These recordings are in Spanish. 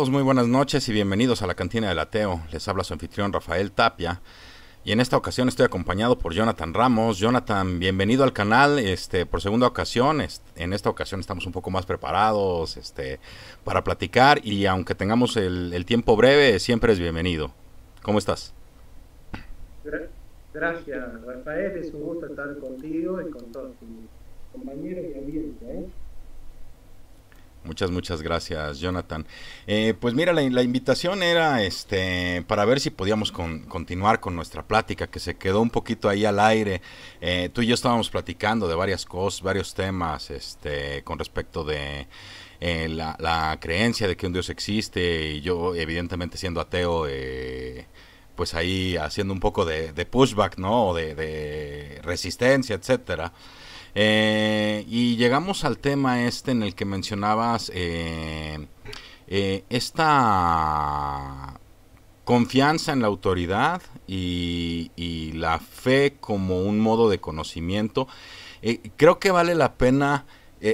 todos? Muy buenas noches y bienvenidos a la Cantina del Ateo. Les habla su anfitrión Rafael Tapia y en esta ocasión estoy acompañado por Jonathan Ramos. Jonathan, bienvenido al canal por segunda ocasión. En esta ocasión estamos un poco más preparados para platicar y aunque tengamos el tiempo breve, siempre es bienvenido. ¿Cómo estás? Gra- Gracias, Rafael. Es un gusto estar contigo y con todos tus compañeros y ambiente, ¿eh? Muchas gracias, Jonathan. Pues mira, la invitación era para ver si podíamos continuar con nuestra plática, que se quedó un poquito ahí al aire. Tú y yo estábamos platicando de varias cosas, varios temas, con respecto de la creencia de que un Dios existe, y yo, evidentemente, siendo ateo, pues ahí haciendo un poco de pushback, ¿no? De resistencia, etcétera. Y llegamos al tema en el que mencionabas esta confianza en la autoridad y la fe como un modo de conocimiento. Creo que vale la pena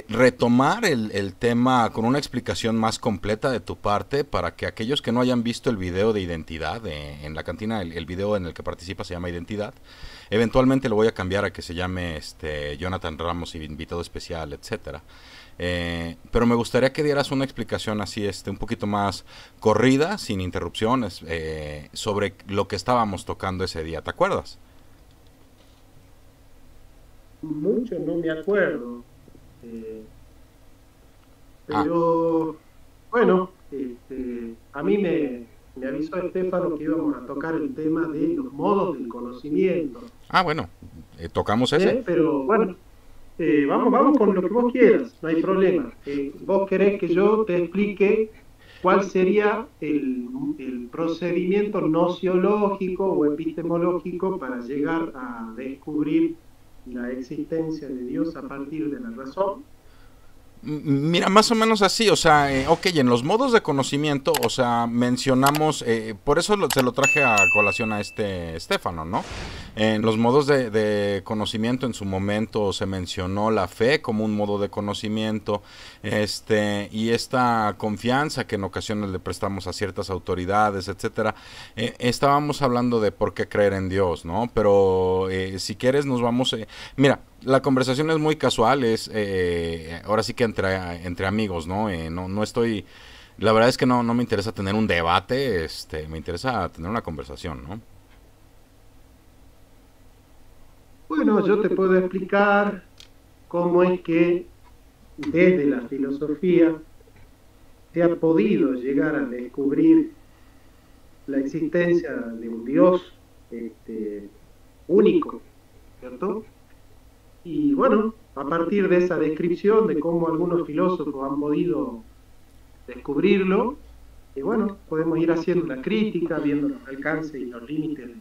retomar el tema con una explicación más completa de tu parte para que aquellos que no hayan visto el video de identidad, en la cantina el video en el que participa se llama Identidad. Eventualmente lo voy a cambiar a que se llame Jonathan Ramos, invitado especial, etcétera. Pero me gustaría que dieras una explicación así, un poquito más corrida, sin interrupciones, sobre lo que estábamos tocando ese día. ¿Te acuerdas? Mucho no me acuerdo, eh, Ah, pero bueno, a mí me avisó Estefano que íbamos a tocar el tema de los modos del conocimiento, bueno, tocamos ese. Pero bueno, vamos con lo que vos quieras, no hay problema. ¿Vos querés que yo te explique cuál sería el procedimiento nociológico o epistemológico para llegar a descubrir la existencia de Dios a partir de la razón? Mira, más o menos así, o sea, ok, en los modos de conocimiento, o sea, mencionamos, por eso se lo traje a colación a Estefano, ¿no? En los modos de conocimiento en su momento se mencionó la fe como un modo de conocimiento, y esta confianza que en ocasiones le prestamos a ciertas autoridades, etcétera. Estábamos hablando de por qué creer en Dios, ¿no? Pero si quieres nos vamos, mira, la conversación es muy casual, ahora sí que entre amigos, ¿no? No estoy, la verdad es que no me interesa tener un debate, me interesa tener una conversación, ¿no? Bueno, yo te puedo explicar cómo es que desde la filosofía se ha podido llegar a descubrir la existencia de un Dios único, ¿cierto? Y bueno, a partir de esa descripción de cómo algunos filósofos han podido descubrirlo, y bueno, podemos ir haciendo una crítica, viendo los alcances y los límites de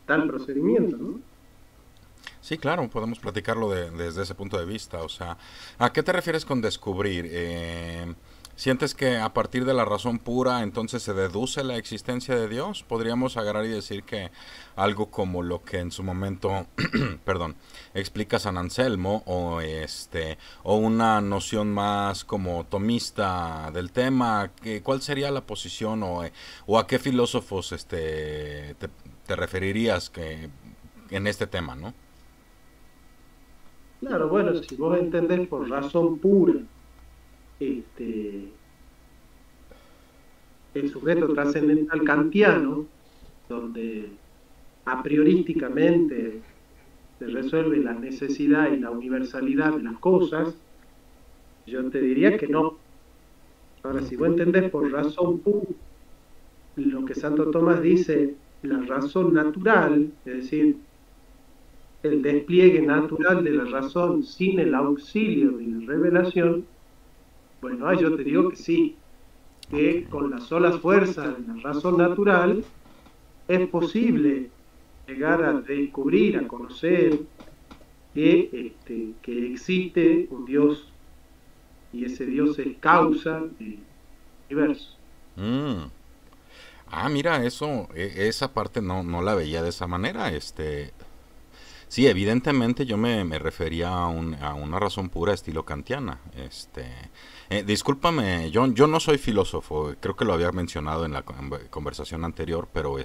tal procedimiento, ¿no? Sí, claro, podemos platicarlo desde ese punto de vista. O sea, ¿a qué te refieres con descubrir? ¿Sientes que a partir de la razón pura entonces se deduce la existencia de Dios? Podríamos agarrar y decir que algo como lo que en su momento, perdón, explica San Anselmo, o una noción más como tomista del tema. ¿Cuál sería la posición, o a qué filósofos te referirías en este tema, ¿no? Claro, bueno, si vos entendés por razón pura este, el sujeto trascendental kantiano, donde a priorísticamente se resuelve la necesidad y la universalidad de las cosas, yo te diría que no. Ahora, si vos entendés por razón pura lo que Santo Tomás dice, la razón natural, es decir, el despliegue natural de la razón sin el auxilio de la revelación, bueno, ahí yo te digo que sí, Ok. que con las solas fuerzas de la razón natural es posible llegar a descubrir, a conocer que existe un Dios y ese Dios es causa del universo. Mm. Mira, esa parte no la veía de esa manera. Sí, evidentemente yo me refería a una razón pura estilo kantiana. Discúlpame, yo no soy filósofo, creo que lo había mencionado en la conversación anterior, pero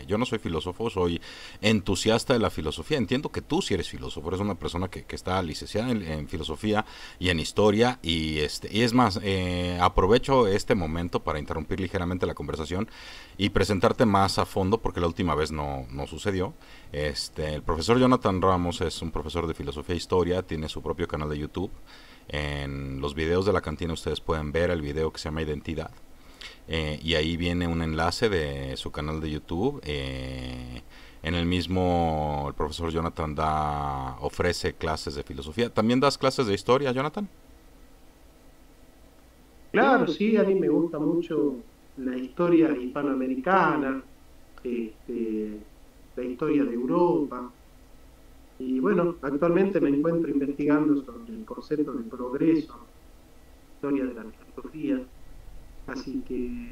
yo no soy filósofo, soy entusiasta de la filosofía. Entiendo que tú sí eres filósofo, eres una persona que está licenciada en filosofía y en historia, y es más, aprovecho este momento para interrumpir ligeramente la conversación y presentarte más a fondo, porque la última vez no sucedió. El profesor Jonathan Ramos es un profesor de filosofía e historia, tiene su propio canal de YouTube. En los videos de la cantina ustedes pueden ver el video que se llama Identidad. Y ahí viene un enlace de su canal de YouTube. En el mismo, el profesor Jonathan ofrece clases de filosofía. ¿También das clases de historia, Jonathan? Claro, sí, a mí me gusta mucho la historia hispanoamericana, la historia de Europa. Y bueno, actualmente me encuentro investigando sobre el concepto de progreso, historia de la filosofía. Así que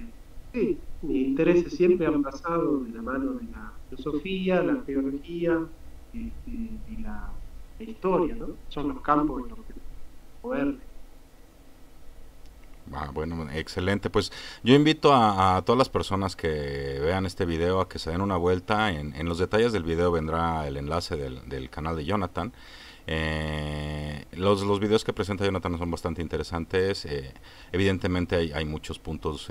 sí, mis intereses siempre han pasado de la mano de la filosofía, la teología y la historia, ¿no? Son los campos en los que poder. Bueno, excelente. Pues yo invito a todas las personas que vean este video a que se den una vuelta. En los detalles del video vendrá el enlace del canal de Jonathan. Los videos que presenta Jonathan son bastante interesantes. Evidentemente hay muchos puntos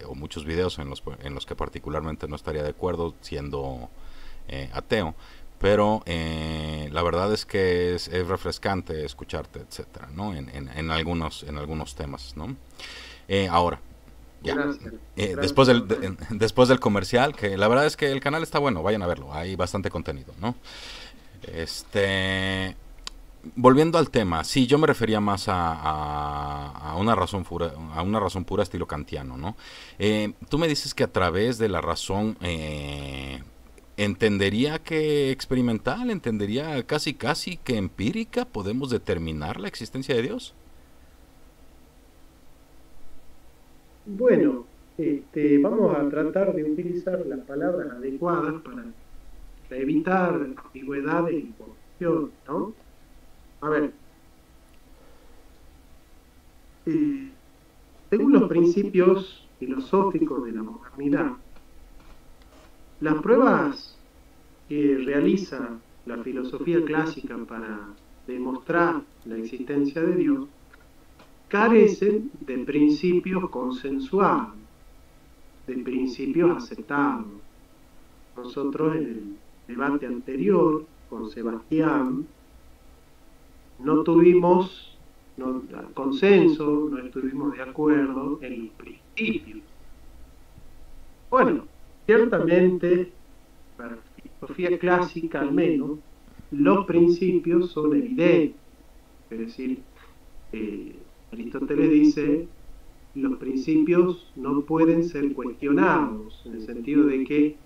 o muchos videos en los que particularmente no estaría de acuerdo siendo ateo. Pero la verdad es que es refrescante escucharte, etcétera, ¿no? En algunos temas, ¿no? Ahora, ya. Gracias. Después del comercial, que la verdad es que el canal está bueno, vayan a verlo, hay bastante contenido, ¿no? Volviendo al tema, sí, yo me refería más a una razón pura estilo kantiano, ¿no? Tú me dices que a través de la razón entendería que experimental, entendería casi que empírica, podemos determinar la existencia de Dios. Bueno, vamos a tratar de utilizar las palabras adecuadas para evitar ambigüedades y confusión, ¿no? A ver, según los principios filosóficos de la modernidad, las pruebas que realiza la filosofía clásica para demostrar la existencia de Dios carecen de principios consensuados, de principios aceptados. Nosotros en el debate anterior con Sebastián no tuvimos consenso, no estuvimos de acuerdo en los principios. Bueno, ciertamente, para la filosofía clásica al menos, los principios son evidentes. Es decir, Aristóteles dice, los principios no pueden ser cuestionados, en el sentido de que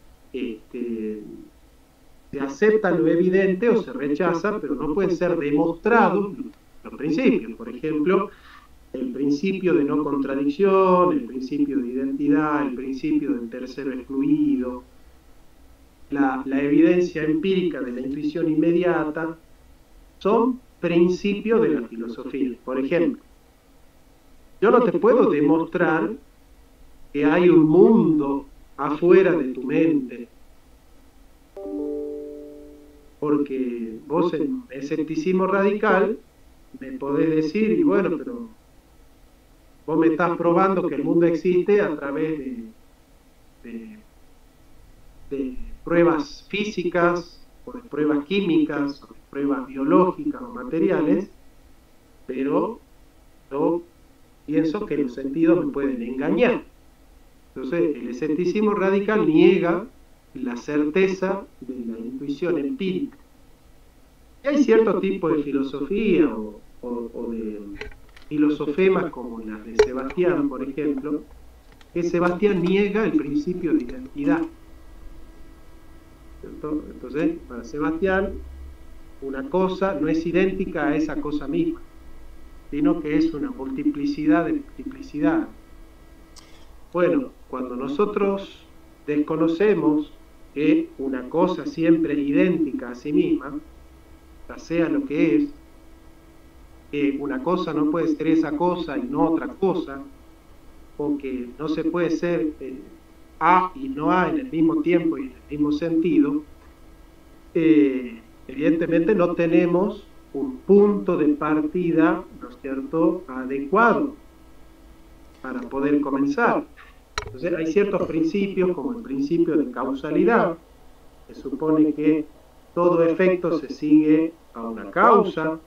se acepta lo evidente o se rechaza, pero no pueden ser demostrados los principios. Por ejemplo, el principio de no contradicción, el principio de identidad, el principio del tercero excluido, la evidencia empírica de la intuición inmediata, son principios de la filosofía. Por ejemplo, yo no te puedo demostrar que hay un mundo afuera de tu mente, porque vos en escepticismo radical me podés decir, y bueno, pero vos me estás probando que el mundo existe a través de pruebas físicas, o de pruebas químicas, o de pruebas biológicas o materiales, pero yo pienso que los sentidos me pueden engañar. Entonces, el escepticismo radical niega la certeza de la intuición empírica. Y hay cierto tipo de filosofía o de filosofemas como las de Sebastián, por ejemplo, que Sebastián niega el principio de identidad. ¿Cierto? Entonces, para Sebastián, una cosa no es idéntica a esa cosa misma, sino que es una multiplicidad de multiplicidad. Bueno, cuando nosotros desconocemos que una cosa siempre es idéntica a sí misma, sea lo que es, que una cosa no puede ser esa cosa y no otra cosa, o que no se puede ser A y no A en el mismo tiempo y en el mismo sentido, evidentemente no tenemos un punto de partida, ¿no es cierto?, adecuado para poder comenzar. Entonces hay ciertos principios, como el principio de causalidad, que supone que todo efecto se sigue a una causa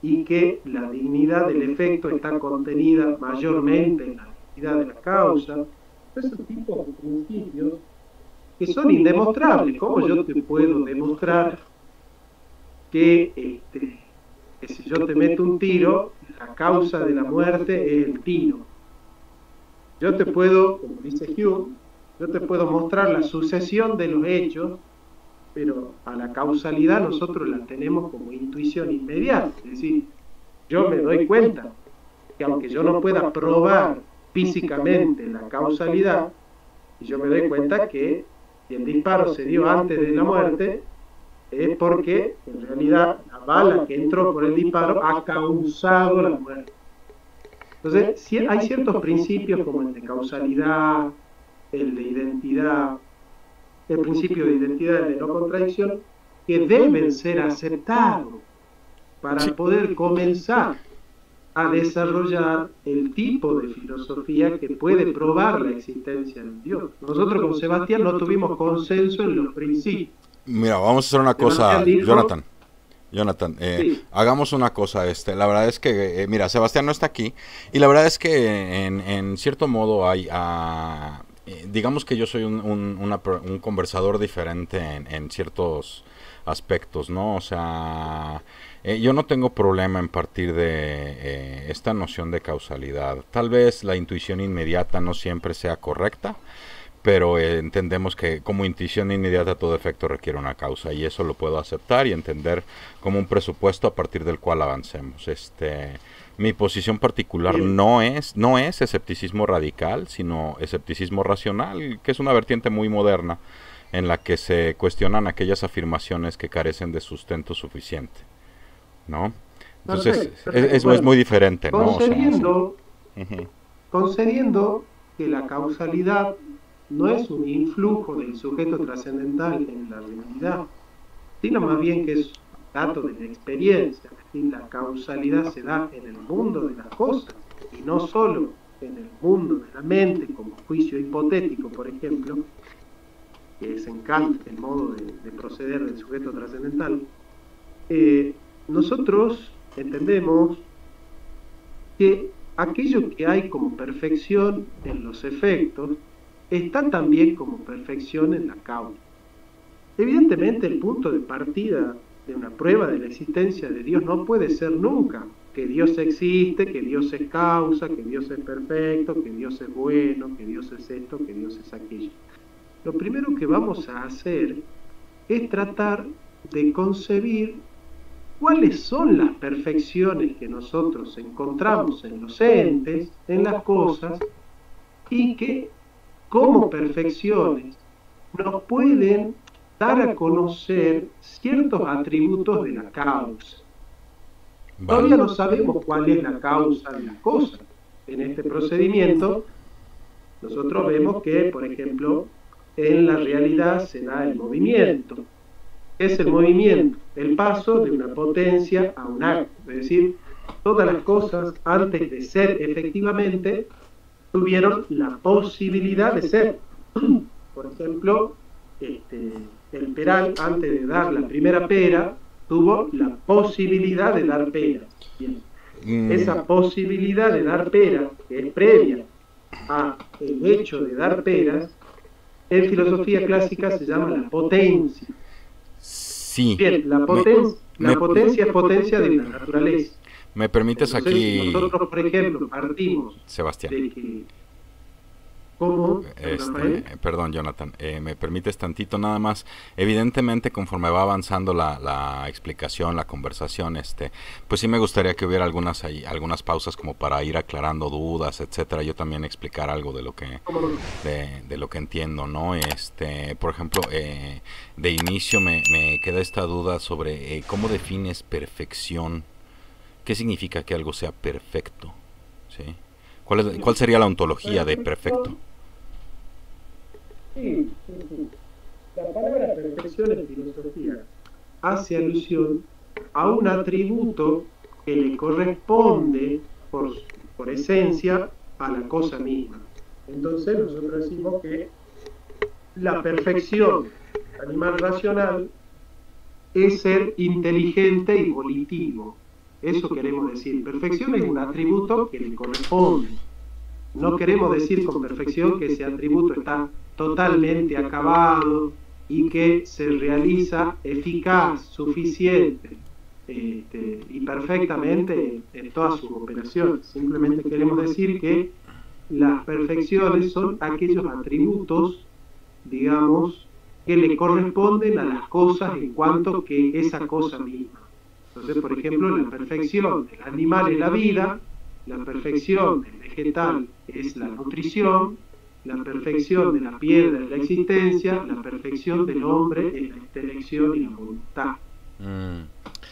y que la dignidad del efecto está contenida mayormente en la dignidad de la causa. Esos tipos de principios que son indemostrables. ¿Cómo yo te puedo demostrar que si yo te meto un tiro, la causa de la muerte es el tiro? Yo te puedo, como dice Hume, yo te puedo mostrar la sucesión de los hechos, pero a la causalidad nosotros la tenemos como intuición inmediata. Es decir, yo me doy cuenta que aunque yo no pueda probar físicamente la causalidad, y yo me doy cuenta que si el disparo se dio antes de la muerte, es porque en realidad la bala que entró por el disparo ha causado la muerte. Entonces, hay ciertos principios como el de causalidad, el de identidad, el principio de identidad y de no contradicción, que deben ser aceptados para poder comenzar a desarrollar el tipo de filosofía que puede probar la existencia de Dios. Nosotros con Sebastián no tuvimos consenso en los principios. Mira, vamos a hacer una cosa, Jonathan, Sí. hagamos una cosa, la verdad es que, mira, Sebastián no está aquí, y la verdad es que en cierto modo hay, digamos que yo soy un conversador diferente en ciertos aspectos, ¿no? O sea, yo no tengo problema en partir de esta noción de causalidad. Tal vez la intuición inmediata no siempre sea correcta, pero entendemos que como intuición inmediata todo efecto requiere una causa, y eso lo puedo aceptar y entender como un presupuesto a partir del cual avancemos. Mi posición particular no es escepticismo radical, sino escepticismo racional, que es una vertiente muy moderna en la que se cuestionan aquellas afirmaciones que carecen de sustento suficiente, ¿no? Entonces, perfecto. Es muy diferente, ¿no? Concediendo que la causalidad no es un influjo del sujeto trascendental en la realidad, sino más bien que es un dato de la experiencia. Es decir, la causalidad se da en el mundo de las cosas y no solo en el mundo de la mente, como juicio hipotético, por ejemplo, que es en Kant el modo de proceder del sujeto trascendental. Nosotros entendemos que aquello que hay como perfección en los efectos está también como perfección en la causa. Evidentemente, el punto de partida de una prueba de la existencia de Dios no puede ser nunca que Dios existe, que Dios es causa, que Dios es perfecto, que Dios es bueno, que Dios es esto, que Dios es aquello. Lo primero que vamos a hacer es tratar de concebir cuáles son las perfecciones que nosotros encontramos en los entes, en las cosas, y que como perfecciones nos pueden dar a conocer ciertos atributos de la causa. Todavía no sabemos cuál es la causa de las cosas. En este procedimiento, nosotros vemos que, por ejemplo, en la realidad se da el movimiento. ¿Qué es el movimiento? El paso de una potencia a un acto. Es decir, todas las cosas, antes de ser efectivamente, tuvieron la posibilidad de ser. Por ejemplo, el peral, antes de dar la primera pera, tuvo la posibilidad de dar peras. Bien. Esa posibilidad de dar peras, que es previa a el hecho de dar peras, en filosofía clásica se llama la potencia. Sí. Bien, la potencia es potencia de la naturaleza. ¿Me permites? Entonces, aquí? Nosotros, por ejemplo, partimos Sebastián. de que ¿Cómo, Rafael? Perdón, Jonathan, me permites tantito nada más. Evidentemente, conforme va avanzando la explicación, la conversación, pues sí me gustaría que hubiera algunas pausas como para ir aclarando dudas, etcétera. Yo también explicar algo de lo que ¿Cómo no? de lo que entiendo, ¿no? Por ejemplo, de inicio me queda esta duda sobre cómo defines perfección. ¿Qué significa que algo sea perfecto? ¿Sí? ¿Cuál sería la ontología de perfecto? Perfección, sí, sí, sí. La palabra perfección en filosofía hace alusión a un atributo que le corresponde por esencia a la cosa misma. Entonces nosotros decimos que la perfección animal racional es ser inteligente y volitivo. Eso queremos decir. Perfección es un atributo que le corresponde. No queremos decir con perfección que ese atributo está totalmente acabado y que se realiza eficaz, suficiente y perfectamente en todas sus operaciones. Simplemente queremos decir que las perfecciones son aquellos atributos, digamos, que le corresponden a las cosas en cuanto que esa cosa misma. Entonces, por ejemplo, la perfección del animal es la vida, la perfección del vegetal es la nutrición, la perfección de la piedra es la existencia, la perfección del hombre es la intelección y la voluntad.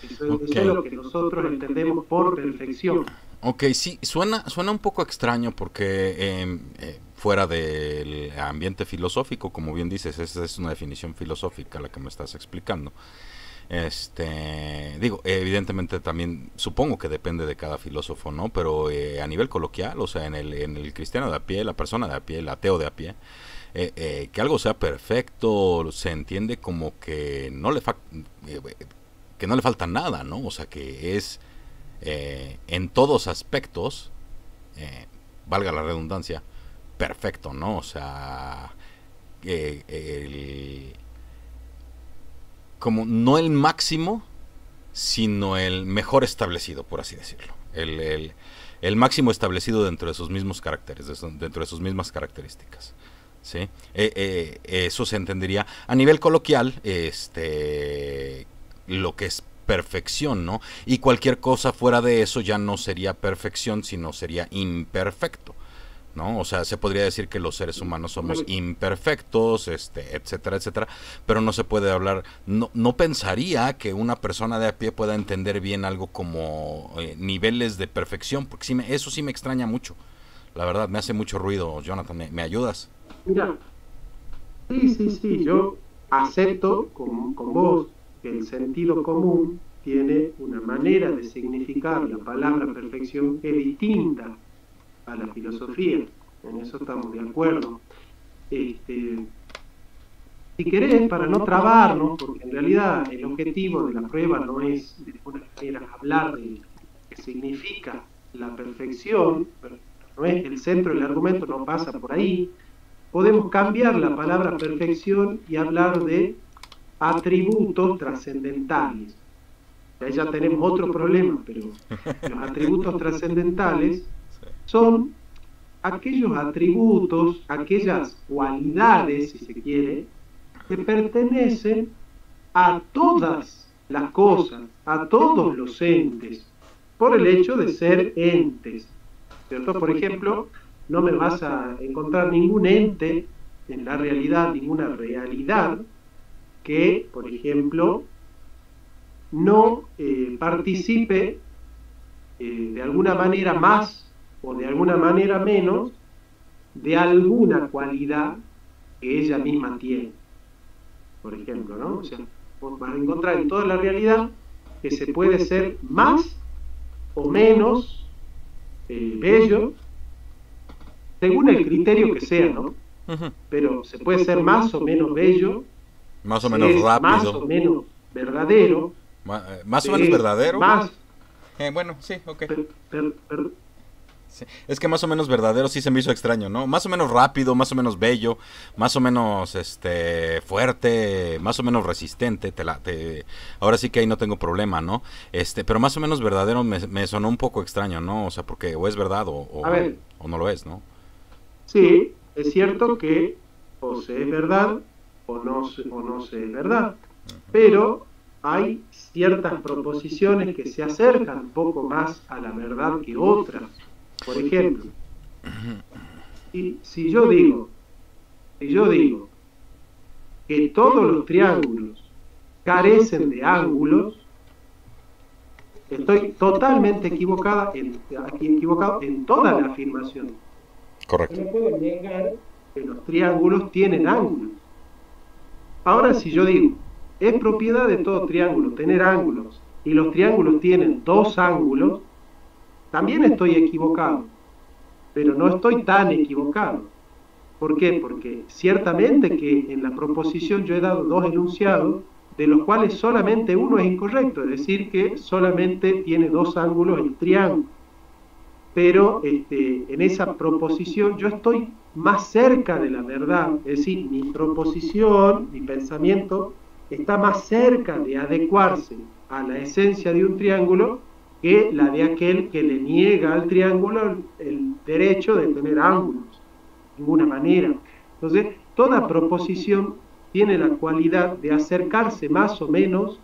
Eso es lo que nosotros entendemos por perfección. Ok, sí, suena un poco extraño porque fuera del ambiente filosófico, como bien dices, esa es una definición filosófica la que me estás explicando. Digo, evidentemente también supongo que depende de cada filósofo, ¿no? Pero a nivel coloquial, o sea, en el cristiano de a pie, la persona de a pie, el ateo de a pie, que algo sea perfecto se entiende como que no le falta nada, ¿no? O sea, que es en todos aspectos, valga la redundancia, perfecto, ¿no? O sea, como no el máximo, sino el mejor establecido, por así decirlo. El máximo establecido dentro de sus mismos caracteres, dentro de sus mismas características. ¿Sí? Eso se entendería a nivel coloquial, lo que es perfección, ¿no? Y cualquier cosa fuera de eso ya no sería perfección, sino sería imperfecto, ¿no? O sea, se podría decir que los seres humanos somos imperfectos, etcétera, etcétera, pero no se puede hablar, no pensaría que una persona de a pie pueda entender bien algo como niveles de perfección, porque eso sí me extraña mucho, la verdad, me hace mucho ruido. Jonathan, ¿me ayudas? Mira, sí, yo acepto con vos que el sentido común tiene una manera de significar la palabra perfección que es distinta a la filosofía. En eso estamos de acuerdo. Si querés, para no trabarnos, porque en realidad el objetivo de la prueba no es de alguna manera hablar de qué significa la perfección, no es el centro del argumento, no pasa por ahí. Podemos cambiar la palabra perfección y hablar de atributos trascendentales. Ahí ya tenemos otro problema, pero los atributos trascendentales son aquellos atributos, aquellas cualidades, si se quiere, que pertenecen a todas las cosas, a todos los entes, por el hecho de ser entes, ¿cierto? Por ejemplo, no me vas a encontrar ningún ente en la realidad, ninguna realidad que, por ejemplo, no participe de alguna manera más o de alguna manera menos de alguna cualidad que ella misma tiene, por ejemplo, ¿no? O sea, vos vas a encontrar en toda la realidad que se puede ser más o menos bello, según el criterio que sea, ¿no? Pero se puede ser más o menos bello, más o menos rápido, más o menos verdadero, más o menos verdadero. Más, bueno, sí, ok. Sí. Es que más o menos verdadero sí se me hizo extraño, ¿no? Más o menos rápido, más o menos bello, más o menos fuerte, más o menos resistente. Ahora sí que ahí no tengo problema, ¿no? Pero más o menos verdadero me sonó un poco extraño, ¿no? O sea, porque o es verdad o no lo es, ¿no? Sí, Es cierto que o se es verdad o no se es verdad, pero hay ciertas proposiciones que se acercan un poco más a la verdad que otras. Por ejemplo, si yo digo que todos los triángulos carecen de ángulos, estoy totalmente equivocado en toda la afirmación. Correcto. No puedo negar que los triángulos tienen ángulos. Ahora, si yo digo, es propiedad de todo triángulo tener ángulos, y los triángulos tienen dos ángulos, también estoy equivocado, pero no estoy tan equivocado. ¿Por qué? Porque ciertamente que en la proposición yo he dado dos enunciados, de los cuales solamente uno es incorrecto, es decir, que solamente tiene dos ángulos el triángulo. Pero en esa proposición yo estoy más cerca de la verdad, es decir, mi proposición, mi pensamiento, está más cerca de adecuarse a la esencia de un triángulo que la de aquel que le niega al triángulo el derecho de tener ángulos, de ninguna manera. Entonces, toda proposición tiene la cualidad de acercarse más o menos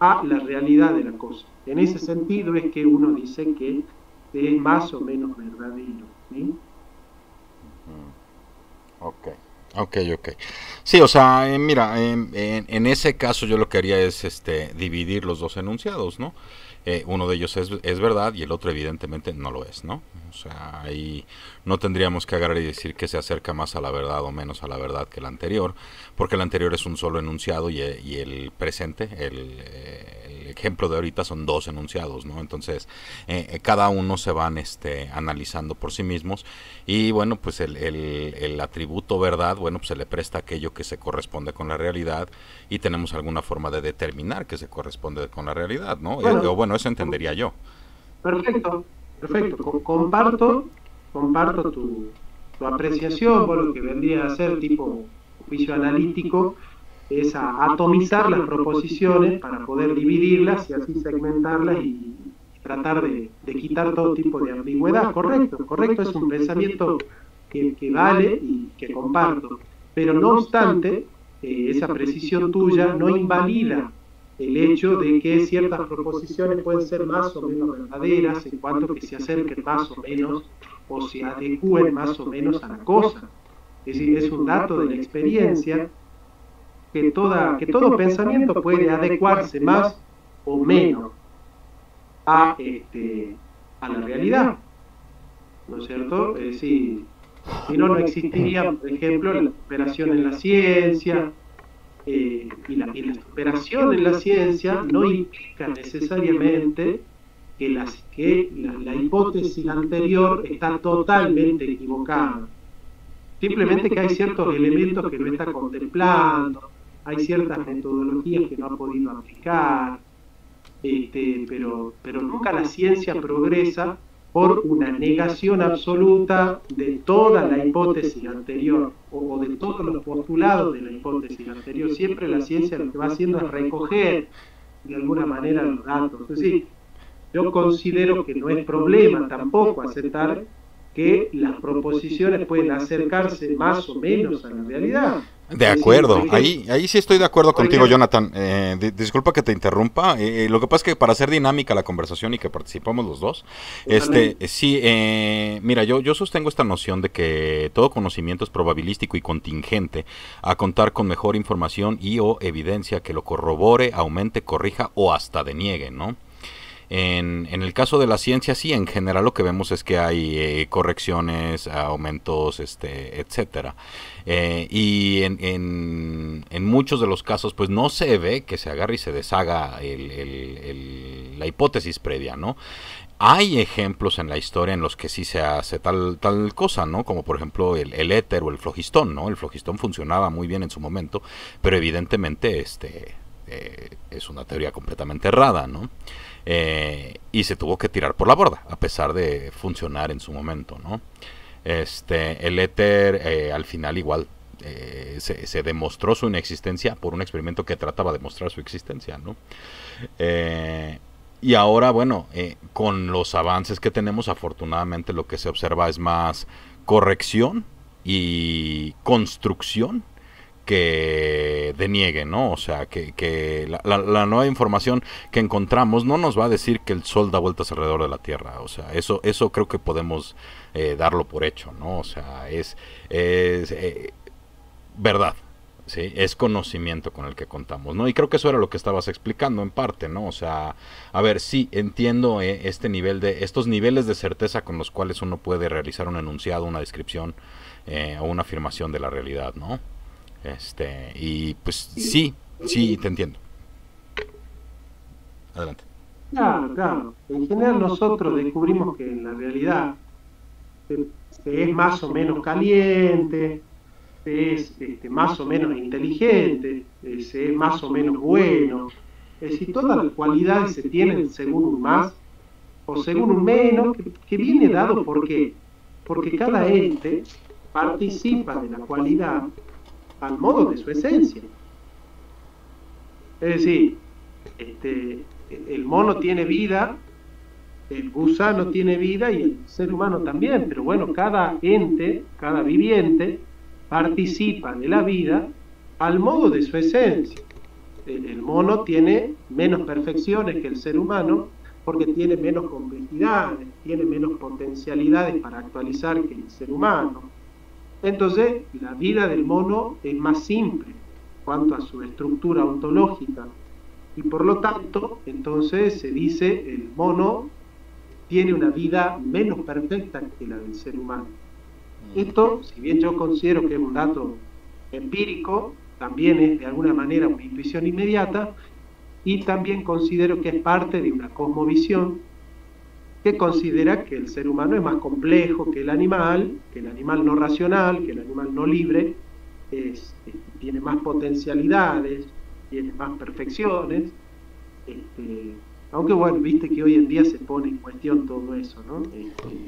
a la realidad de la cosa. En ese sentido es que uno dice que es más o menos verdadero, ¿sí? Ok. Sí, o sea, mira, en ese caso yo lo que haría es dividir los dos enunciados, ¿no? Uno de ellos es verdad y el otro evidentemente no lo es, ¿no? O sea, ahí no tendríamos que agarrar y decir que se acerca más a la verdad o menos a la verdad que el anterior, porque el anterior es un solo enunciado y el presente, el ejemplo de ahorita son dos enunciados, ¿no? Entonces, cada uno se van analizando por sí mismos y bueno, pues el atributo verdad, bueno, pues se le presta aquello que se corresponde con la realidad y tenemos alguna forma de determinar que se corresponde con la realidad, ¿no? Bueno, eso entendería yo. Perfecto. Comparto tu apreciación, por lo que vendría a ser tipo juicio analítico, es a atomizar las proposiciones para poder dividirlas y así segmentarlas y tratar de quitar todo tipo de ambigüedad. Correcto, es un pensamiento que vale y que comparto. Pero no obstante, esa precisión tuya no invalida el hecho de que ciertas proposiciones pueden ser más o menos verdaderas en cuanto que se acerquen más o menos o se adecúen más o menos a la cosa. Es decir, es un dato de la experiencia que todo pensamiento puede adecuarse más o menos a la realidad, ¿no es cierto? Es decir, si no, no existiría, por ejemplo, la superación en la ciencia, y la superación en la ciencia no implica necesariamente que la hipótesis anterior está totalmente equivocada. Simplemente que hay ciertos elementos que no está contemplando, hay ciertas metodologías que no ha podido aplicar, pero nunca la ciencia progresa por una negación absoluta de toda la hipótesis anterior o de todos los postulados de la hipótesis anterior. Siempre la ciencia lo que va haciendo es recoger de alguna manera los datos. Es decir, yo considero que no es problema tampoco aceptar que las proposiciones pueden acercarse más o menos a la realidad. De acuerdo, ahí sí estoy de acuerdo contigo, Jonathan. Disculpa que te interrumpa. Lo que pasa es que para hacer dinámica la conversación y que participamos los dos, sí, mira, yo sostengo esta noción de que todo conocimiento es probabilístico y contingente a contar con mejor información y o evidencia que lo corrobore, aumente, corrija o hasta deniegue, ¿no? En el caso de la ciencia, sí, en general lo que vemos es que hay correcciones, aumentos, etcétera. Y en muchos de los casos, pues no se ve que se agarre y se deshaga la hipótesis previa, ¿no? Hay ejemplos en la historia en los que sí se hace tal cosa, ¿no? Como por ejemplo el éter o el flogistón, ¿no? El flogistón funcionaba muy bien en su momento, pero evidentemente es una teoría completamente errada, ¿no? Y se tuvo que tirar por la borda, a pesar de funcionar en su momento, ¿no? El éter al final igual se demostró su inexistencia por un experimento que trataba de mostrar su existencia, ¿no? Y ahora, bueno, con los avances que tenemos, afortunadamente lo que se observa es más corrección y construcción que deniegue, ¿no? O sea, que la nueva información que encontramos no nos va a decir que el Sol da vueltas alrededor de la Tierra. O sea, eso creo que podemos darlo por hecho, ¿no? O sea, es verdad. Sí, es conocimiento con el que contamos, ¿no? Y creo que eso era lo que estabas explicando en parte, ¿no? O sea, a ver, sí, entiendo estos niveles de certeza con los cuales uno puede realizar un enunciado, una descripción o una afirmación de la realidad, ¿no? Y pues sí, te entiendo. Adelante. Claro, claro. En general nosotros descubrimos que en la realidad se es más o menos caliente, se es más o menos inteligente, se es más o menos bueno. Es decir, todas las cualidades se tienen según un más o según un menos, que viene dado porque cada ente participa de la cualidad al modo de su esencia. Es decir, el mono tiene vida, el gusano tiene vida y el ser humano también, pero bueno, cada ente, cada viviente participa de la vida al modo de su esencia. El mono tiene menos perfecciones que el ser humano porque tiene menos complejidades, tiene menos potencialidades para actualizar que el ser humano. Entonces, la vida del mono es más simple en cuanto a su estructura ontológica y por lo tanto, entonces se dice el mono tiene una vida menos perfecta que la del ser humano. Esto, si bien yo considero que es un dato empírico, también es de alguna manera una intuición inmediata y también considero que es parte de una cosmovisión que considera que el ser humano es más complejo que el animal no racional, que el animal no libre, tiene más potencialidades, tiene más perfecciones, aunque bueno, viste que hoy en día se pone en cuestión todo eso, ¿no?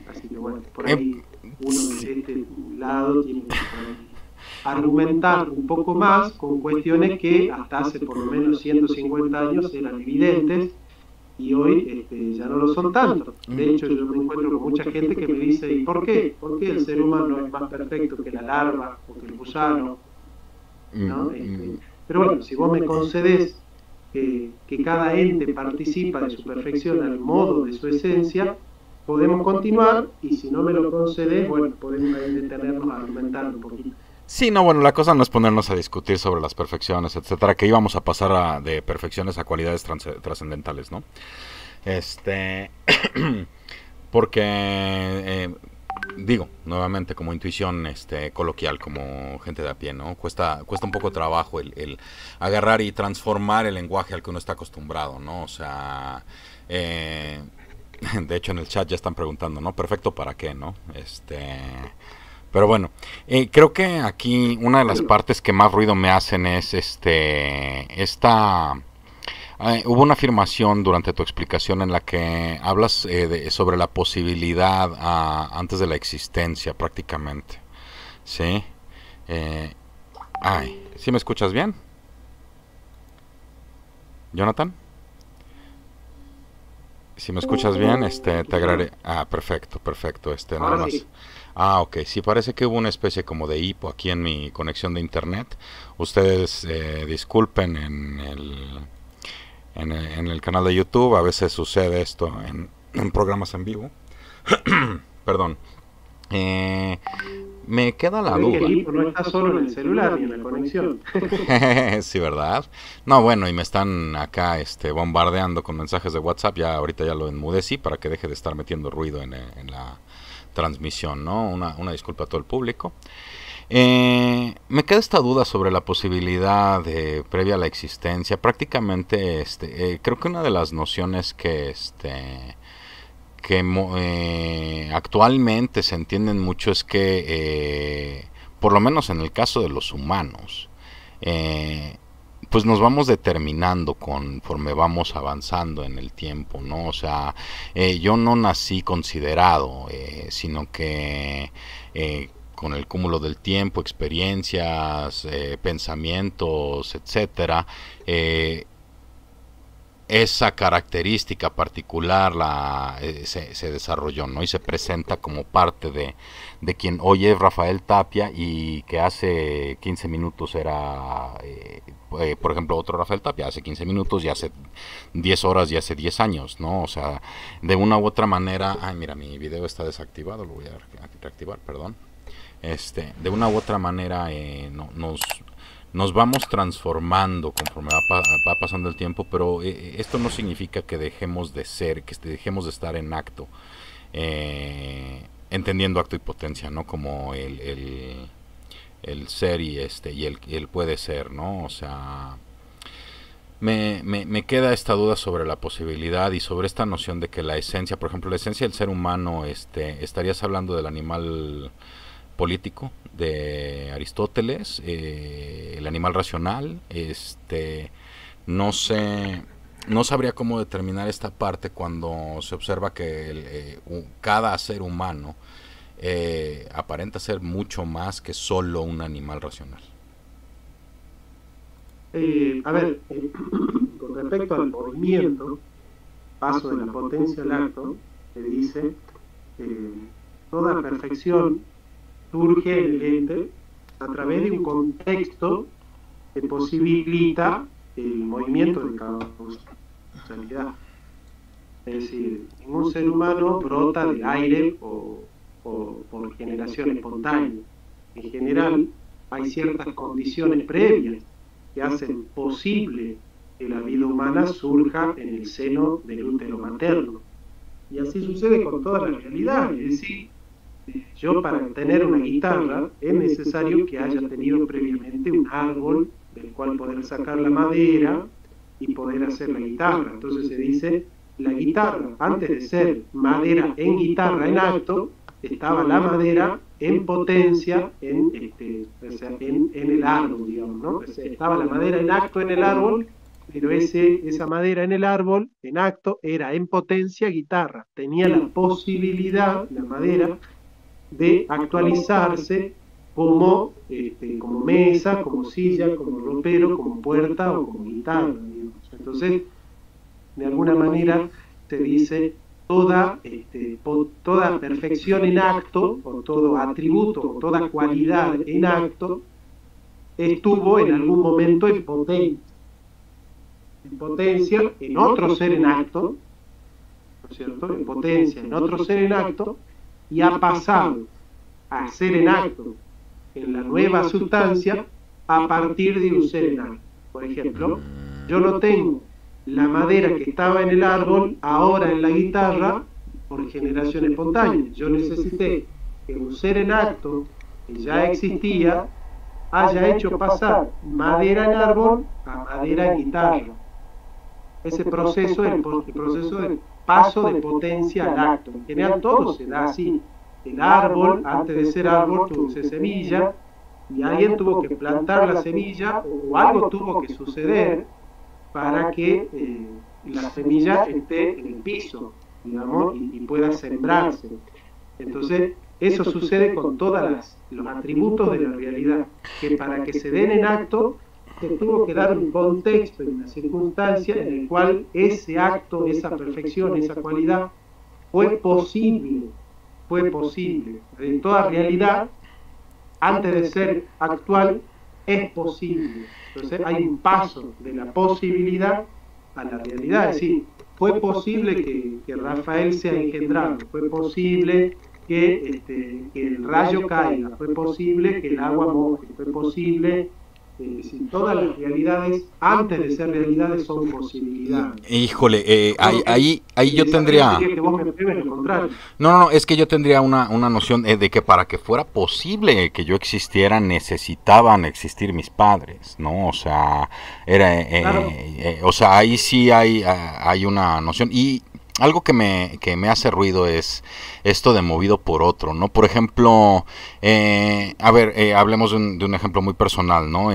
Así que bueno, por ahí uno de este lado tiene que argumentar un poco más con cuestiones que hasta hace por lo menos 150 años eran evidentes y hoy ya no lo son tanto. De hecho, yo me encuentro con mucha gente que me dice, ¿y por qué? ¿Por qué el ser humano es más perfecto que la larva o que el gusano? ¿No? Pero bueno, si vos me concedés que cada ente participa de su perfección al modo de su esencia, podemos continuar, y si no me lo concedés, bueno, podemos detenernos a argumentar un poquito. Sí, no, bueno, la cosa no es ponernos a discutir sobre las perfecciones, etcétera, que íbamos a pasar de perfecciones a cualidades trascendentales, ¿no? Porque digo, nuevamente, como intuición coloquial, como gente de a pie, ¿no? Cuesta un poco trabajo el agarrar y transformar el lenguaje al que uno está acostumbrado, ¿no? O sea, de hecho en el chat ya están preguntando, ¿no? Perfecto, ¿para qué, no? Pero bueno, creo que aquí una de las partes que más ruido me hacen es hubo una afirmación durante tu explicación en la que hablas sobre la posibilidad antes de la existencia prácticamente. ¿Sí? ¿Sí me escuchas bien? ¿Jonathan? Si me escuchas bien, te agradeceré. Perfecto, nada más. Sí. Ok, sí, parece que hubo una especie como de hipo aquí en mi conexión de internet. Ustedes disculpen en el canal de YouTube, a veces sucede esto en programas en vivo. Perdón. Me queda la duda. El hipo no está solo en el celular ni en la conexión. Sí, ¿verdad? No, bueno, y me están acá bombardeando con mensajes de WhatsApp. Ya ahorita ya lo enmudecí para que deje de estar metiendo ruido en la transmisión, ¿no? Una disculpa a todo el público. Me queda esta duda sobre la posibilidad previa a la existencia. Prácticamente, creo que una de las nociones que actualmente se entienden mucho es que, por lo menos en el caso de los humanos, pues nos vamos determinando conforme vamos avanzando en el tiempo, ¿no? O sea, yo no nací considerado, sino que con el cúmulo del tiempo, experiencias, pensamientos, etcétera, esa característica particular se desarrolló, ¿no? Y se presenta como parte de quien hoy es Rafael Tapia y que hace 15 minutos era, por ejemplo, otro Rafael Tapia, hace 15 minutos y hace 10 horas y hace 10 años, ¿no? O sea, de una u otra manera, ay, mira, mi video está desactivado, lo voy a reactivar, perdón. De una u otra manera nos vamos transformando conforme va pasando el tiempo, pero esto no significa que dejemos de ser, que dejemos de estar en acto, entendiendo acto y potencia, ¿no? Como el ser y el puede ser, ¿no? O sea, me queda esta duda sobre la posibilidad y sobre esta noción de que la esencia, por ejemplo, la esencia del ser humano, estarías hablando del animal político de Aristóteles, el animal racional, no sé, no sabría cómo determinar esta parte cuando se observa que cada ser humano aparenta ser mucho más que solo un animal racional. A ver, con respecto al movimiento, paso de la potencia al acto, se dice, toda perfección surge en el ente a través de un contexto que posibilita el movimiento de causalidad. Es decir, ningún ser humano brota de aire o por generación espontánea. En general, hay ciertas condiciones previas que hacen posible que la vida humana surja en el seno del útero materno. Y así sucede con toda la realidad. Es decir, yo para tener una guitarra es necesario que haya tenido previamente un árbol del cual poder sacar la madera y poder hacer la guitarra. Entonces se dice, la guitarra, antes de ser madera en guitarra en acto, estaba la madera en potencia en el árbol, digamos, ¿no? O sea, estaba la madera en acto en el árbol, pero esa madera en el árbol, en acto, era en potencia guitarra. Tenía la posibilidad, la madera, de actualizarse como mesa, como silla, como ropero, como puerta o como guitarra, digamos. Entonces, de alguna manera se dice toda perfección en acto, o todo atributo, o toda cualidad en acto, estuvo en algún momento en potencia en otro ser en acto, ¿no es cierto? En potencia en otro ser en acto, y ha pasado a ser en acto en la nueva sustancia a partir de un ser en acto. Por ejemplo, yo no tengo la madera que estaba en el árbol ahora en la guitarra por generación espontánea. Yo necesité que un ser en acto que ya existía haya hecho pasar madera en árbol a madera en guitarra. Ese proceso es el proceso de paso de potencia al acto. En general todo se da así. El árbol, antes de ser árbol, tuvo que ser semilla, y alguien tuvo que plantar la semilla, o algo tuvo que suceder para que la semilla esté en el piso, digamos, y pueda sembrarse. Entonces, eso sucede con todos los atributos de la realidad, que para que se den en acto, se tuvo que dar un contexto y una circunstancia en el cual ese acto, esa perfección, esa cualidad, fue posible. En toda realidad, antes de ser actual, es posible. Entonces hay un paso de la posibilidad a la realidad. Es decir, fue posible que Rafael sea engendrado, fue posible que el rayo caiga, fue posible que el agua moje, fue posible. Todas las realidades, antes de ser realidades, son posibilidades. Híjole, ahí yo tendría... No, es que yo tendría una noción de que para que fuera posible que yo existiera necesitaban existir mis padres, ¿no? O sea, claro. O sea, ahí sí hay una noción. Y algo que me hace ruido es esto de movido por otro, ¿no? Por ejemplo, hablemos de un ejemplo muy personal, ¿no?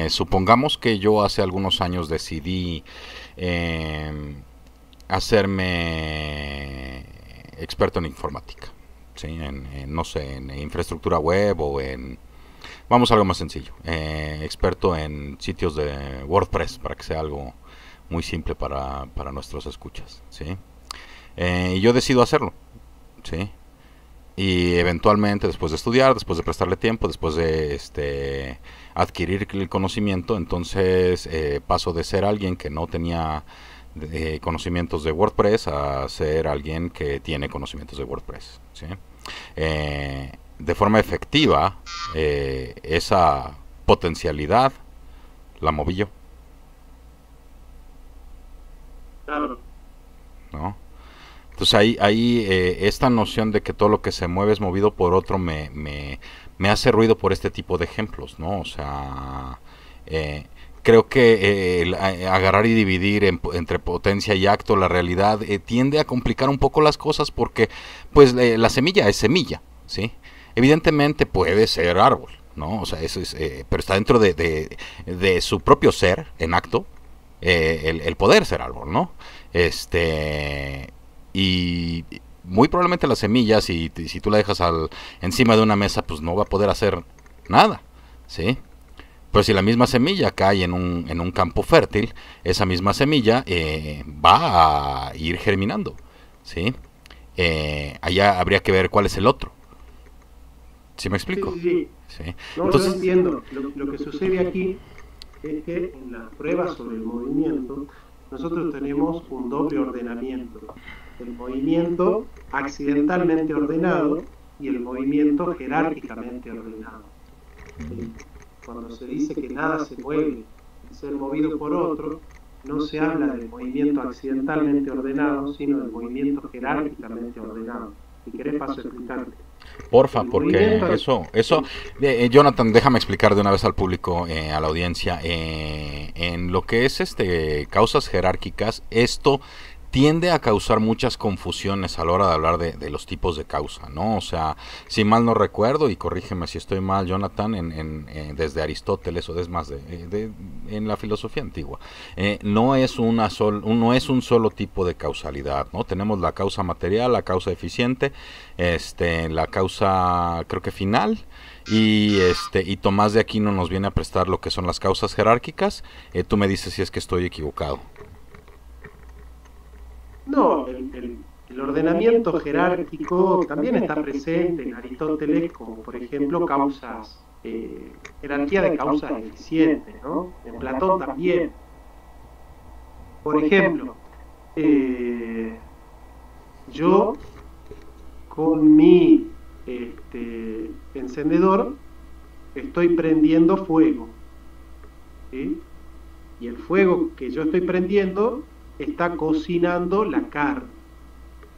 Supongamos que yo hace algunos años decidí hacerme experto en informática, ¿sí? No sé, en infraestructura web o vamos a algo más sencillo, experto en sitios de WordPress, para que sea algo muy simple para nuestros escuchas, ¿sí? Y yo decido hacerlo, ¿sí? Y eventualmente, después de estudiar, después de prestarle tiempo, después de adquirir el conocimiento, entonces paso de ser alguien que no tenía conocimientos de WordPress a ser alguien que tiene conocimientos de WordPress, ¿sí? De forma efectiva, esa potencialidad la moví yo, Claro. ¿no? Entonces ahí esta noción de que todo lo que se mueve es movido por otro me hace ruido por este tipo de ejemplos, ¿no? O sea, creo que agarrar y dividir entre potencia y acto la realidad tiende a complicar un poco las cosas porque pues la semilla es semilla, ¿sí? Evidentemente puede ser árbol, ¿no? O sea, eso es, pero está dentro de su propio ser en acto, el poder ser árbol, ¿no? Y muy probablemente la semilla, si tú la dejas encima de una mesa, pues no va a poder hacer nada, ¿sí? Pero si la misma semilla cae en un campo fértil, esa misma semilla va a ir germinando, ¿sí? Allá habría que ver cuál es el otro. ¿Sí me Sí, explico? sí, sí. ¿Sí? No, yo Entonces, entiendo. Lo que sucede aquí es que en las pruebas sobre el movimiento, nosotros tenemos un doble ordenamiento. El movimiento accidentalmente ordenado y el movimiento jerárquicamente ordenado. Eh, Cuando se dice que nada se mueve sin ser movido por otro, no se habla del movimiento accidentalmente ordenado, sino del movimiento jerárquicamente ordenado. Si querés paso a explicarte. porfa, El porque movimiento, eso, Jonathan, déjame explicar de una vez al público, a la audiencia, en lo que es causas jerárquicas, esto tiende a causar muchas confusiones a la hora de hablar de los tipos de causa, ¿no? O sea, si mal no recuerdo, y corrígeme si estoy mal, Jonathan, desde Aristóteles o más en la filosofía antigua, no es un solo tipo de causalidad, ¿no? Tenemos la causa material, la causa eficiente, la causa, creo que final, y Tomás de Aquino nos viene a prestar lo que son las causas jerárquicas. Tú me dices si es que estoy equivocado. no, el ordenamiento jerárquico también está presente en Aristóteles, como por ejemplo causas, jerarquía de causas eficientes, ¿no? En Platón también. Por ejemplo, eh, yo con mi encendedor estoy prendiendo fuego, ¿sí? Y el fuego que yo estoy prendiendo está cocinando la carne.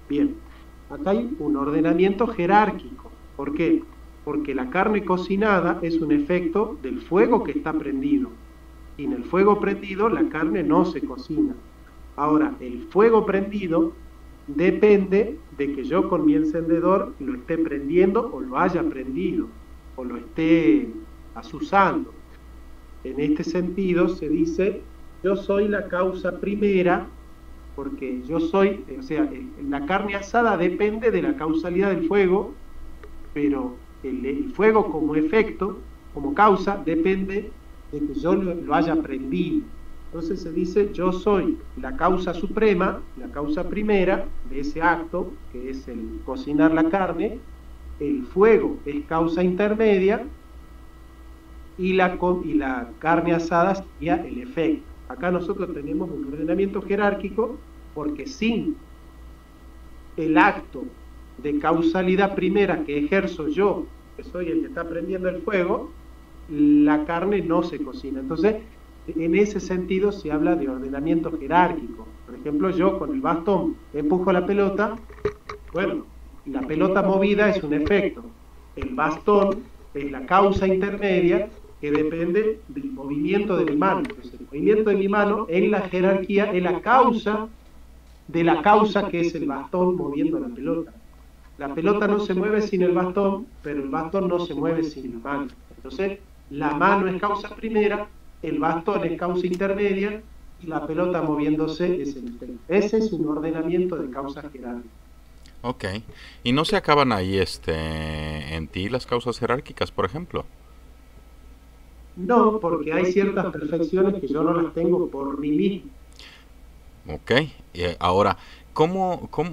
Bien, acá hay un ordenamiento jerárquico. ¿Por qué? Porque la carne cocinada es un efecto del fuego que está prendido. Sin el fuego prendido, la carne no se cocina. Ahora, el fuego prendido depende de que yo con mi encendedor lo esté prendiendo o lo haya prendido o lo esté azuzando. En este sentido se dice, yo soy la causa primera, porque yo soy, o sea, la carne asada depende de la causalidad del fuego, pero el fuego como efecto, como causa, depende de que yo lo haya prendido. Entonces se dice, yo soy la causa suprema, la causa primera de ese acto, que es el cocinar la carne, el fuego es causa intermedia, y la carne asada sería el efecto. Acá nosotros tenemos un ordenamiento jerárquico porque sin el acto de causalidad primera que ejerzo yo, que soy el que está prendiendo el fuego, la carne no se cocina. Entonces, en ese sentido se habla de ordenamiento jerárquico. Por ejemplo, yo con el bastón empujo la pelota, bueno, la pelota movida es un efecto. El bastón es la causa intermedia que depende del movimiento de mi mano. Entonces, el movimiento de mi mano en la jerarquía es la causa de la causa que es el bastón moviendo la pelota. La pelota no se mueve sin el bastón, pero el bastón no se mueve sin la mano. Entonces, la mano es causa primera, el bastón es causa intermedia y la pelota moviéndose es el efecto. Ese es un ordenamiento de causas jerárquicas. Ok. ¿Y no se acaban ahí en ti las causas jerárquicas, por ejemplo? No, porque hay ciertas perfecciones que yo no las tengo por mí mismo. Ok, ahora,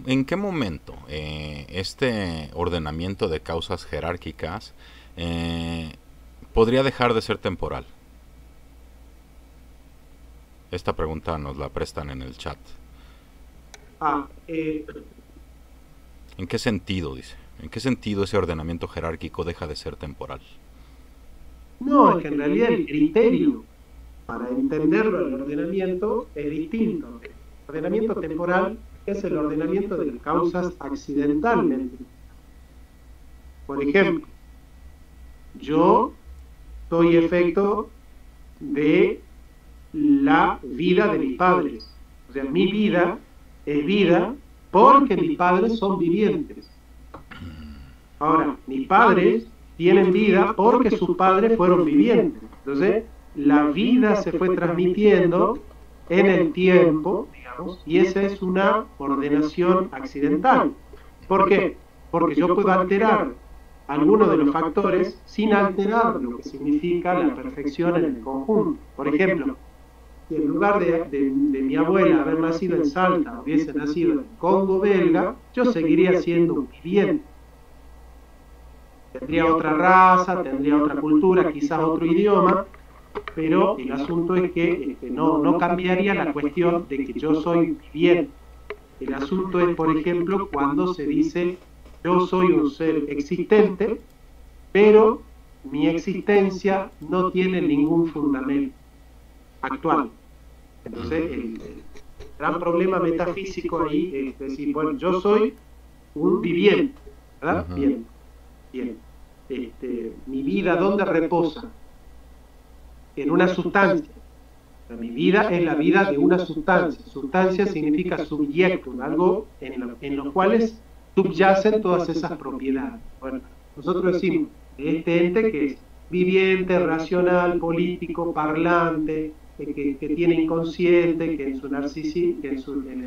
¿en qué momento este ordenamiento de causas jerárquicas podría dejar de ser temporal? Esta pregunta nos la prestan en el chat. ¿En qué sentido, dice? ¿En qué sentido ese ordenamiento jerárquico deja de ser temporal? No, es que en realidad el criterio para entenderlo el ordenamiento es distinto. El ordenamiento temporal es el ordenamiento de las causas accidentalmente. Por ejemplo, yo soy efecto de la vida de mis padres. O sea, mi vida es vida porque mis padres son vivientes. Ahora, mis padres tienen vida porque sus padres fueron vivientes. Entonces, la vida se fue transmitiendo en el tiempo, digamos, y esa es una ordenación accidental. ¿Por qué? Porque yo puedo alterar algunos de los factores sin alterar lo que significa la perfección en el conjunto. Por ejemplo, si en lugar de mi abuela haber nacido en Salta, hubiese nacido en Congo belga, yo seguiría siendo un viviente. Tendría otra raza, tendría otra cultura, quizás otro idioma, pero el asunto es que no cambiaría la cuestión de que yo soy viviente. El asunto es, por ejemplo, cuando se dice yo soy un ser existente, pero mi existencia no tiene ningún fundamento actual. Entonces, el gran problema metafísico ahí es decir, bueno, yo soy un viviente, ¿verdad? Bien. Mi vida, ¿dónde reposa? En una sustancia. Mi vida es la vida de una sustancia. Sustancia significa subyectum, algo en los cuales subyacen todas esas propiedades. Bueno, nosotros decimos de este ente que es viviente, racional, político, parlante, que tiene inconsciente, que en el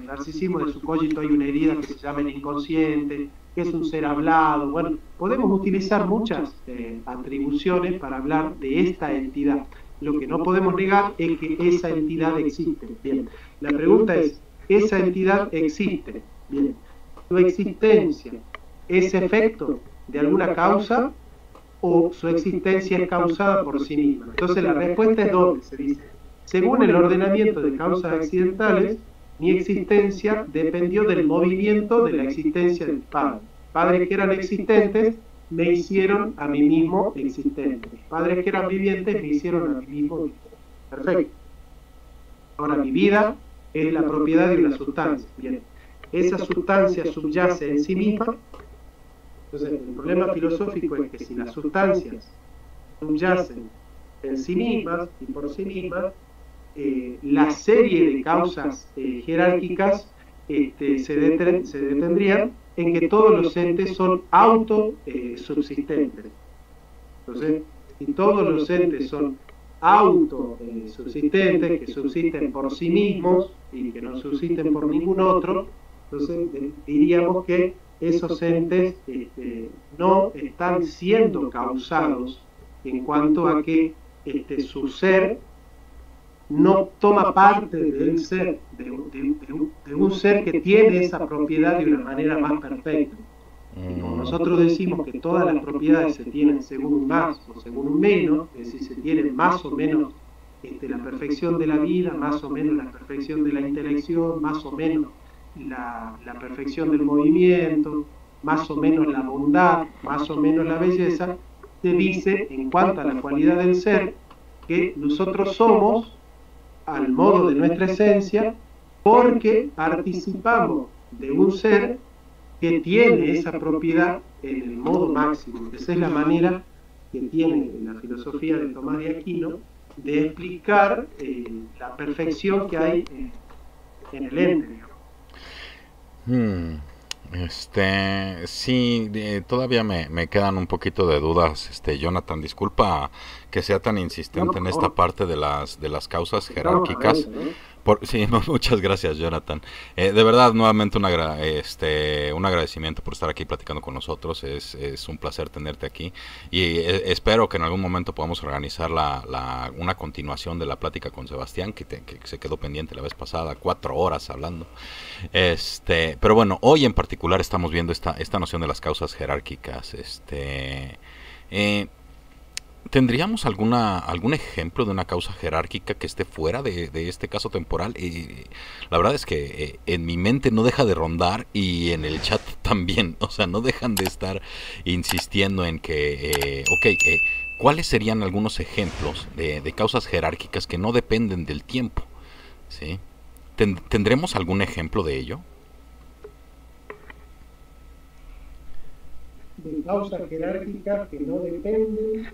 narcisismo de su cogito hay una herida que se llama el inconsciente, que es un ser hablado. Bueno, podemos utilizar muchas atribuciones para hablar de esta entidad. Lo que no podemos negar es que esa entidad existe. Bien, la pregunta es, ¿esa entidad existe? Bien, ¿su existencia es efecto de alguna causa o su existencia es causada por sí misma? Entonces la respuesta es doble, se dice. Según el ordenamiento de causas accidentales, mi existencia dependió del movimiento de la existencia del padre. Padres que eran existentes me hicieron a mí mismo existente. Padres que eran vivientes me hicieron a mí mismo viviente. Perfecto. Ahora, mi vida es la propiedad de una sustancia. Bien. Esa sustancia subyace en sí misma. Entonces, el problema filosófico es que si las sustancias subyacen en sí mismas y por sí mismas, la serie de causas jerárquicas se detendrían en que todos los entes son autosubsistentes. Entonces, si todos los entes son autosubsistentes, que subsisten por sí mismos y que no subsisten por ningún otro, entonces diríamos que esos entes no están siendo causados en cuanto a que su ser no toma parte del ser, de un ser que tiene esa propiedad de una manera más perfecta. Y como nosotros decimos que todas las propiedades se tienen según un más o según un menos, es decir, se tienen más o menos la perfección de la vida, más o menos la perfección de la intelección, más o menos la perfección del movimiento, más o menos la bondad, más o menos la belleza, se dice en cuanto a la cualidad del ser que nosotros somos al modo de nuestra esencia porque participamos de un ser que tiene esa propiedad en el modo máximo. Esa es la manera que tiene la filosofía de Tomás de Aquino de explicar la perfección que hay en el ente. Sí, todavía me quedan un poquito de dudas, Jonathan, disculpa que sea tan insistente en esta parte de las causas jerárquicas, Sí, muchas gracias, Jonathan. De verdad, nuevamente un agradecimiento por estar aquí platicando con nosotros. Es un placer tenerte aquí y espero que en algún momento podamos organizar una continuación de la plática con Sebastián, que se quedó pendiente la vez pasada, 4 horas hablando. Pero bueno, hoy en particular estamos viendo esta noción de las causas jerárquicas. ¿Tendríamos algún ejemplo de una causa jerárquica que esté fuera de este caso temporal? La verdad es que en mi mente no deja de rondar y en el chat también. O sea, no dejan de estar insistiendo en que, ¿cuáles serían algunos ejemplos de causas jerárquicas que no dependen del tiempo? ¿Sí? ¿Tendremos algún ejemplo de ello? De causas jerárquicas que no dependen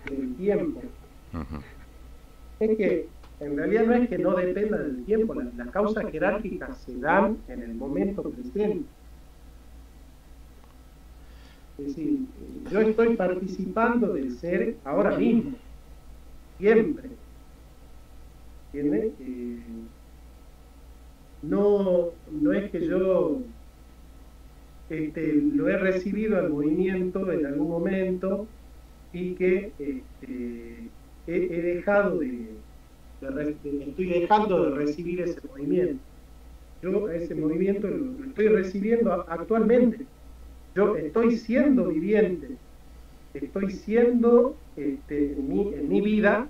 del tiempo. Uh-huh. Es que en realidad no es que no dependa del tiempo, las causas jerárquicas se dan en el momento presente. Es decir, yo estoy participando del ser ahora mismo, siempre. ¿Entiendes? No es que yo lo he recibido al movimiento en algún momento y que he dejado estoy dejando de recibir ese movimiento. Yo ese movimiento lo estoy recibiendo actualmente. Yo estoy siendo viviente, estoy siendo en mi vida,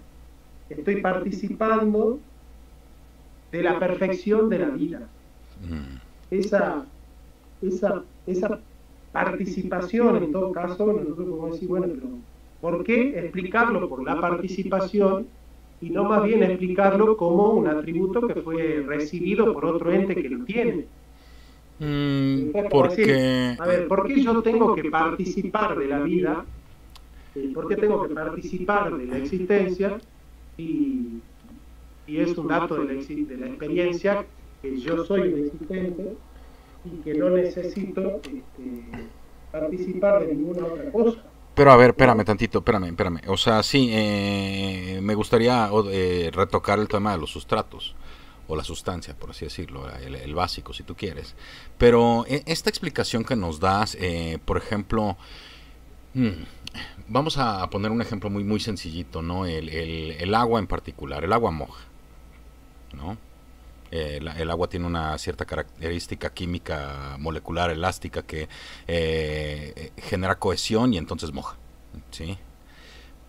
estoy participando de la perfección de la vida. Esa participación, en todo caso, nosotros podemos decir, bueno, pero ¿por qué explicarlo por la participación y no más bien explicarlo como un atributo que fue recibido por otro ente que lo tiene? Porque... Decir, a ver, ¿por qué yo tengo que participar de la vida? ¿Por qué tengo que participar de la existencia? Y es un dato de la experiencia que yo soy un existente y que no necesito participar de ninguna otra cosa. Pero a ver, espérame tantito, espérame. O sea, sí, me gustaría retocar el tema de los sustratos, o la sustancia, por así decirlo, el básico, si tú quieres. Pero esta explicación que nos das, por ejemplo, vamos a poner un ejemplo muy, muy sencillito, ¿no? El agua en particular, el agua moja, ¿no? El agua tiene una cierta característica química molecular elástica que genera cohesión y entonces moja, ¿sí?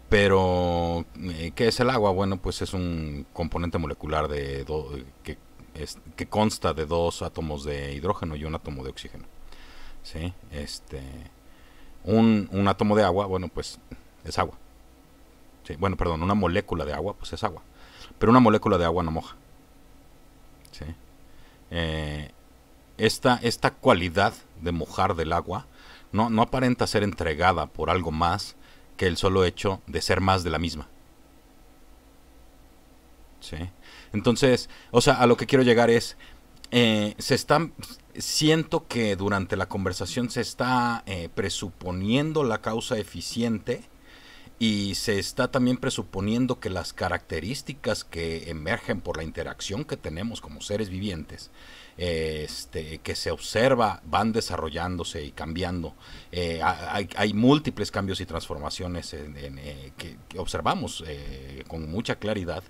Pero, ¿qué es el agua? Bueno, pues es un componente molecular que consta de 2 átomos de hidrógeno y un átomo de oxígeno, ¿sí? Un átomo de agua, bueno, pues es agua, ¿sí? Bueno, perdón, una molécula de agua, pues es agua, pero una molécula de agua no moja. ¿Sí? Esta cualidad de mojar del agua no aparenta ser entregada por algo más que el solo hecho de ser más de la misma. ¿Sí? Entonces, o sea, a lo que quiero llegar es, siento que durante la conversación se está presuponiendo la causa eficiente y se está también presuponiendo que las características que emergen por la interacción que tenemos como seres vivientes, que se observa, van desarrollándose y cambiando. Hay múltiples cambios y transformaciones que observamos con mucha claridad.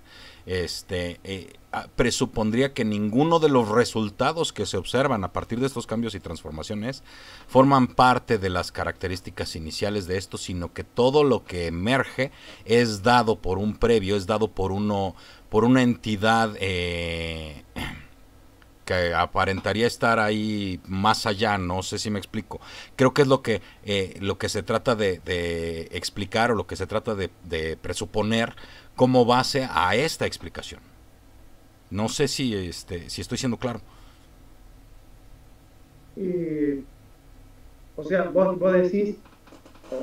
Presupondría que ninguno de los resultados que se observan a partir de estos cambios y transformaciones forman parte de las características iniciales de esto, sino que todo lo que emerge es dado por un previo, es dado por una entidad que aparentaría estar ahí más allá. No sé si me explico. Creo que es lo que se trata de explicar, o lo que se trata de presuponer como base a esta explicación. No sé si estoy siendo claro. O sea, vos decís,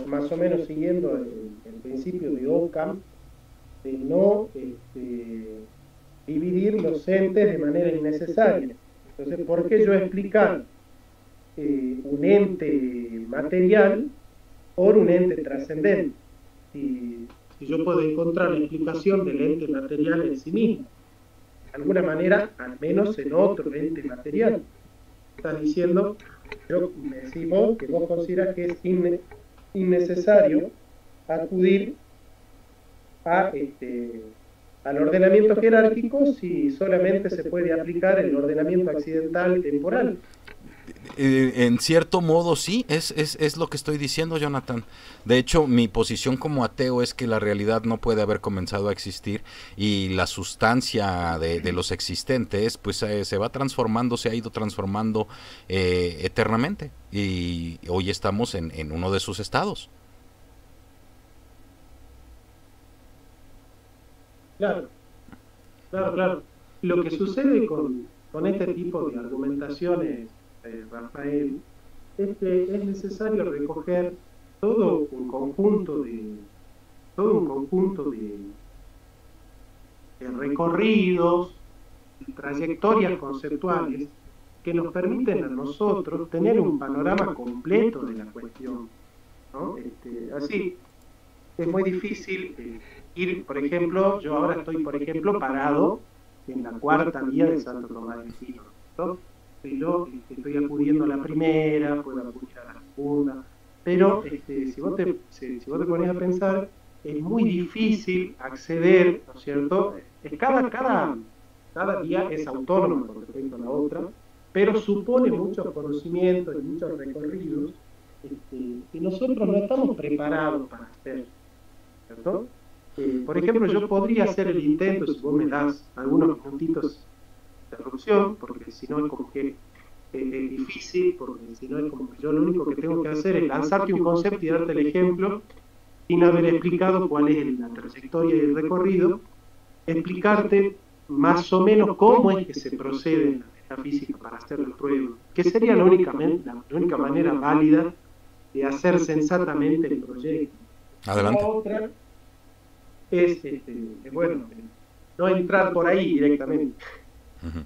más o menos siguiendo el principio de Occam, de no dividir los entes de manera innecesaria. Entonces, ¿por qué yo explicar un ente material por un ente trascendente? Si yo puedo encontrar la explicación del ente material en sí mismo. alguna manera, al menos en otro ente material. Estás diciendo, me decís vos, que vos consideras que es innecesario acudir a, al ordenamiento jerárquico si solamente se puede aplicar el ordenamiento accidental temporal. En cierto modo sí, es lo que estoy diciendo, Jonathan. De hecho, mi posición como ateo es que la realidad no puede haber comenzado a existir y la sustancia de los existentes pues se va transformando, se ha ido transformando eternamente y hoy estamos en uno de sus estados. Claro, claro, claro. Lo que sucede con este tipo de argumentaciones, Rafael, es que es necesario recoger todo un conjunto de, todo un conjunto de recorridos, trayectorias conceptuales que nos permiten a nosotros tener un panorama completo de la cuestión, ¿no? Así, es muy difícil ir, por ejemplo, yo ahora estoy, por ejemplo, parado en la cuarta vía de Santo Tomás de Aquino, ¿no? Pero estoy acudiendo a la primera, puedo acudir a la segunda, pero si vos te pones a pensar, es muy difícil acceder, ¿no es cierto? Cada vía es autónoma con respecto a la otra, pero supone muchos conocimientos y muchos recorridos que nosotros no estamos preparados para hacer, ¿cierto? Por ejemplo, yo podría hacer el intento, si vos me das algunos minutitos de interrupción, porque si no es como que es difícil, porque si no es como que yo lo único que tengo que hacer es lanzarte un concepto y darte el ejemplo sin haber explicado cuál es la trayectoria y el recorrido, explicarte más o menos cómo es que se procede en la metafísica para hacer la prueba, que sería la única manera válida de hacer sensatamente el proyecto. Adelante. La otra es, bueno, no entrar por ahí directamente. Uh-huh.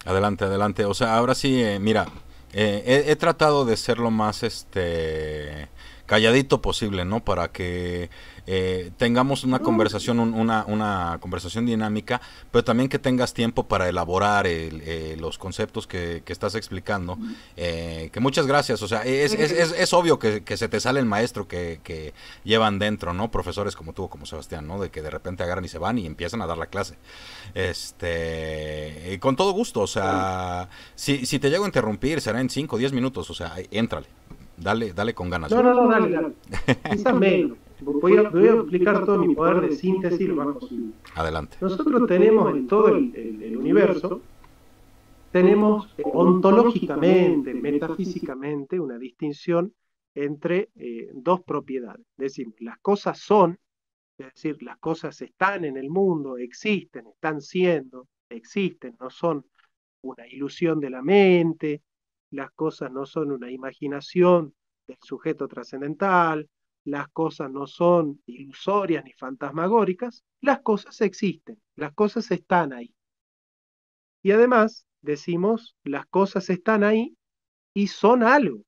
Adelante, adelante. O sea, ahora sí, mira, he tratado de ser lo más calladito posible, ¿no? Para que tengamos una conversación, una conversación dinámica, pero también que tengas tiempo para elaborar los conceptos que estás explicando. Que muchas gracias. O sea, es obvio que se te sale el maestro que llevan dentro, ¿no? Profesores como tú, como Sebastián, ¿no? De que de repente agarran y se van y empiezan a dar la clase. Con todo gusto, o sea, si te llego a interrumpir, será en 5 o 10 minutos, o sea, éntrale. Dale con ganas. No, dale. Quizás menos. Voy a explicar todo mi poder de síntesis lo más posible. Adelante. Nosotros tenemos en todo el universo, tenemos ontológicamente, metafísicamente, una distinción entre dos propiedades. Es decir, las cosas son, es decir, las cosas están en el mundo, existen, están siendo, existen, no son una ilusión de la mente, las cosas no son una imaginación del sujeto trascendental, las cosas no son ilusorias ni fantasmagóricas, las cosas existen, las cosas están ahí. Y además decimos, las cosas están ahí y son algo.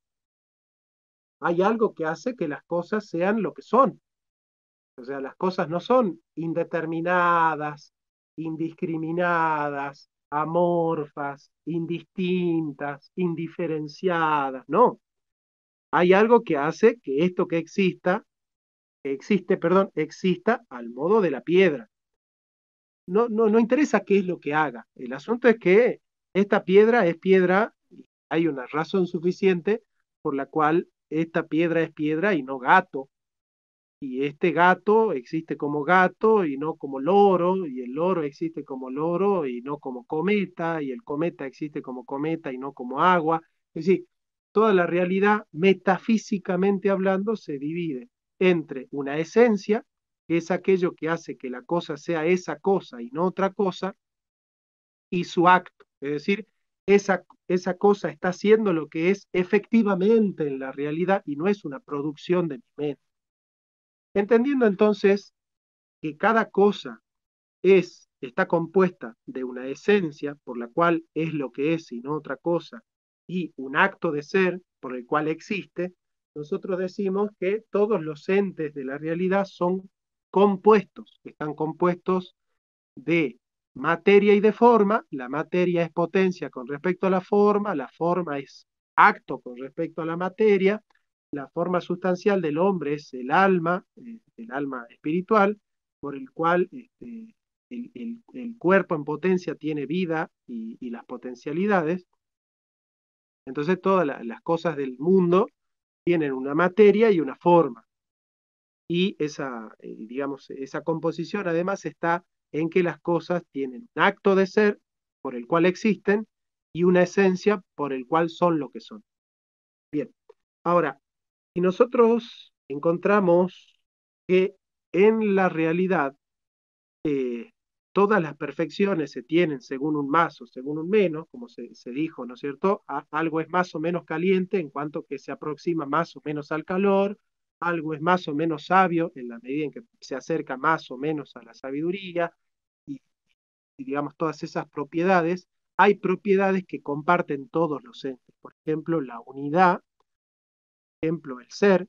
Hay algo que hace que las cosas sean lo que son. O sea, las cosas no son indeterminadas, indiscriminadas, amorfas, indistintas, indiferenciadas, no. Hay algo que hace que esto que exista al modo de la piedra. No interesa qué es lo que haga. El asunto es que esta piedra es piedra, hay una razón suficiente por la cual esta piedra es piedra y no gato. Y este gato existe como gato y no como loro, y el loro existe como loro y no como cometa, y el cometa existe como cometa y no como agua. Es decir, toda la realidad, metafísicamente hablando, se divide entre una esencia, que es aquello que hace que la cosa sea esa cosa y no otra cosa, y su acto. Es decir, esa cosa está haciendo lo que es efectivamente en la realidad y no es una producción de mi mente. Entendiendo entonces que cada cosa está compuesta de una esencia por la cual es lo que es y no otra cosa, y un acto de ser por el cual existe, nosotros decimos que todos los entes de la realidad son compuestos, están compuestos de materia y de forma. La materia es potencia con respecto a la forma es acto con respecto a la materia, la forma sustancial del hombre es el alma espiritual, por el cual el cuerpo en potencia tiene vida y las potencialidades. Entonces todas las cosas del mundo tienen una materia y una forma. Y digamos, esa composición además está en que las cosas tienen un acto de ser por el cual existen y una esencia por el cual son lo que son. Bien, ahora, si nosotros encontramos que en la realidad todas las perfecciones se tienen según un más o según un menos, como se dijo, ¿no es cierto? Algo es más o menos caliente en cuanto que se aproxima más o menos al calor, algo es más o menos sabio en la medida en que se acerca más o menos a la sabiduría, y, y digamos todas esas propiedades. Hay propiedades que comparten todos los entes, por ejemplo, la unidad, por ejemplo, el ser,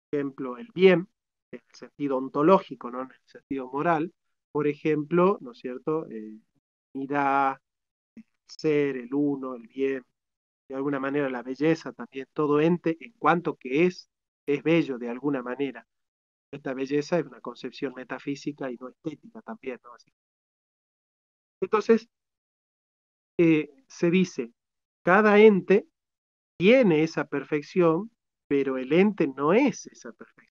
por ejemplo, el bien, en el sentido ontológico, no en el sentido moral, por ejemplo, ¿no es cierto? Unidad, el ser, el uno, el bien, de alguna manera la belleza también, todo ente en cuanto que es bello de alguna manera. Esta belleza es una concepción metafísica y no estética también, ¿no? Así. Entonces, se dice, cada ente tiene esa perfección, pero el ente no es esa perfección.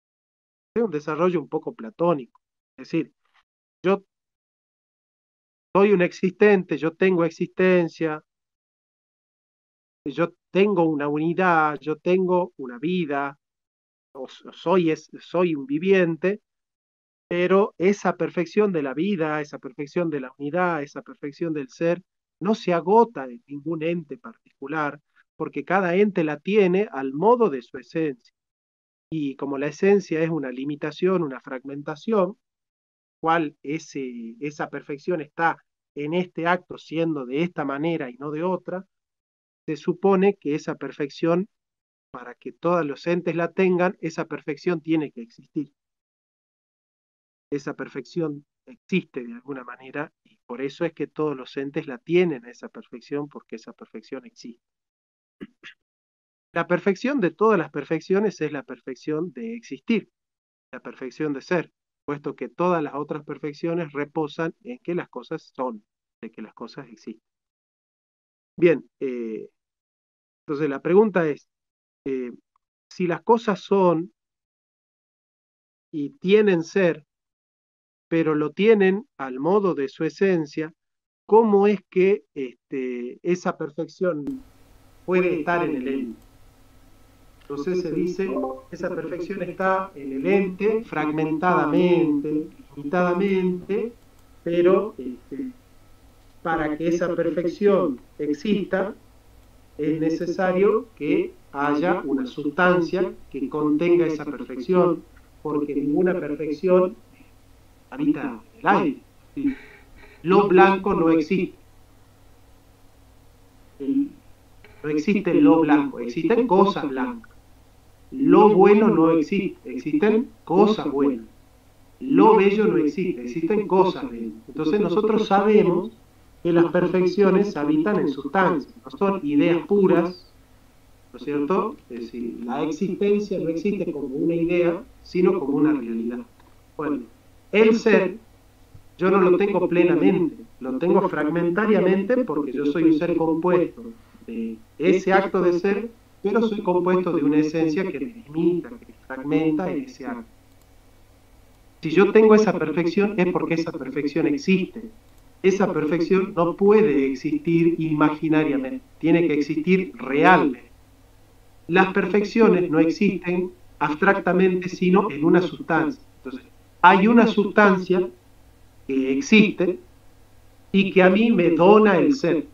Es un desarrollo un poco platónico. Es decir, yo soy un existente, yo tengo existencia, yo tengo una unidad, yo tengo una vida, soy un viviente, pero esa perfección de la vida, esa perfección de la unidad, esa perfección del ser, no se agota en ningún ente particular, porque cada ente la tiene al modo de su esencia. Y como la esencia es una limitación, una fragmentación, cual esa perfección está en este acto siendo de esta manera y no de otra, se supone que esa perfección, para que todos los entes la tengan, esa perfección tiene que existir. Esa perfección existe de alguna manera y por eso es que todos los entes la tienen esa perfección, porque esa perfección existe. La perfección de todas las perfecciones es la perfección de existir, la perfección de ser, puesto que todas las otras perfecciones reposan en que las cosas son, de que las cosas existen. Bien, entonces la pregunta es, si las cosas son y tienen ser, pero lo tienen al modo de su esencia, ¿cómo es que esa perfección puede estar en el ente? Entonces se dice, esa perfección está en el ente fragmentadamente, limitadamente, pero para que esa perfección exista, es necesario que haya una sustancia que contenga esa perfección, porque ninguna perfección habita el aire. Lo blanco no existe. No existe lo blanco, existen cosas blancas. Lo bueno no existe, existen cosas buenas. Lo bello no existe, existen cosas bellas. Entonces nosotros sabemos que las perfecciones habitan en sustancias, no son ideas puras, ¿no es cierto? Es decir, la existencia no existe como una idea, sino como una realidad. Bueno, el ser, yo no lo tengo plenamente, lo tengo fragmentariamente porque yo soy un ser compuesto de ese acto de ser, pero soy compuesto de una esencia que me limita, que me fragmenta en ese acto. Si yo tengo esa perfección es porque esa perfección existe. Esa perfección no puede existir imaginariamente, tiene que existir realmente. Las perfecciones no existen abstractamente, sino en una sustancia. Entonces, hay una sustancia que existe y que a mí me dona el ser.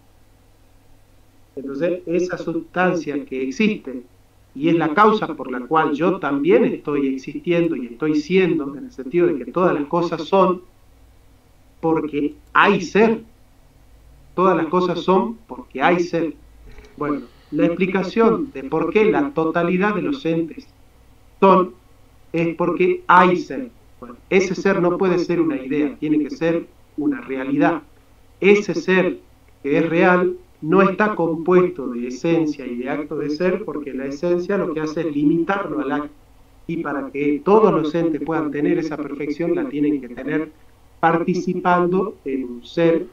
Entonces, esa sustancia que existe y es la causa por la cual yo también estoy existiendo y estoy siendo, en el sentido de que todas las cosas son porque hay ser. Todas las cosas son porque hay ser. Bueno, la explicación de por qué la totalidad de los entes son es porque hay ser. Bueno, ese ser no puede ser una idea, tiene que ser una realidad. Ese ser que es real no está compuesto de esencia y de acto de ser, porque la esencia lo que hace es limitarlo al acto. Y para que todos los entes puedan tener esa perfección, la tienen que tener participando en un ser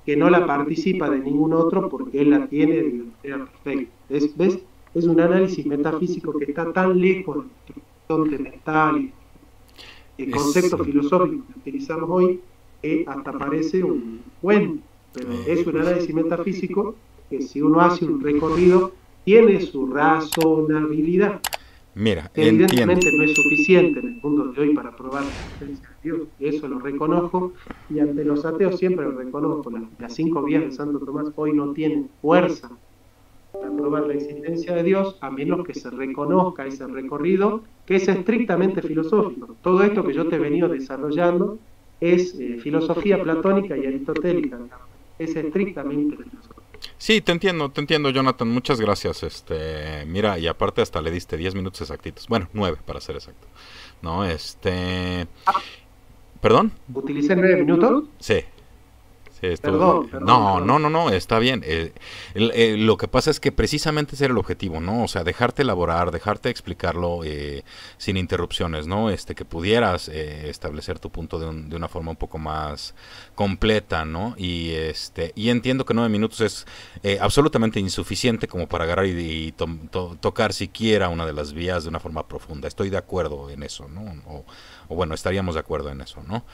que no la participa de ningún otro porque él la tiene de manera perfecta. ¿Ves? Es un análisis metafísico que está tan lejos de nuestro horizonte mental y el concepto filosófico que utilizamos hoy, que hasta parece un cuento, pero es un análisis metafísico que, si uno hace un recorrido, tiene su razonabilidad. Mira, que evidentemente no es suficiente en el mundo de hoy para probar la existencia de Dios, eso lo reconozco, y ante los ateos siempre lo reconozco. Las 5 vías de Santo Tomás hoy no tienen fuerza para probar la existencia de Dios, a menos que se reconozca ese recorrido, que es estrictamente filosófico. Todo esto que yo te he venido desarrollando es filosofía platónica y aristotélica, es estrictamente filosófico. Sí, te entiendo, Jonathan, muchas gracias. Mira, y aparte hasta le diste 10 minutos exactitos. Bueno, 9 para ser exacto. No, ¿Perdón? ¿Utilicé 9 minutos? Sí. Sí, perdón, no, está bien. Lo que pasa es que precisamente ese era el objetivo, ¿no? O sea, dejarte elaborar, dejarte explicarlo sin interrupciones, ¿no? Que pudieras establecer tu punto de una forma un poco más completa, ¿no? Y entiendo que 9 minutos es absolutamente insuficiente como para agarrar y tocar siquiera una de las vías de una forma profunda. Estoy de acuerdo en eso, ¿no? O bueno, estaríamos de acuerdo en eso, ¿no?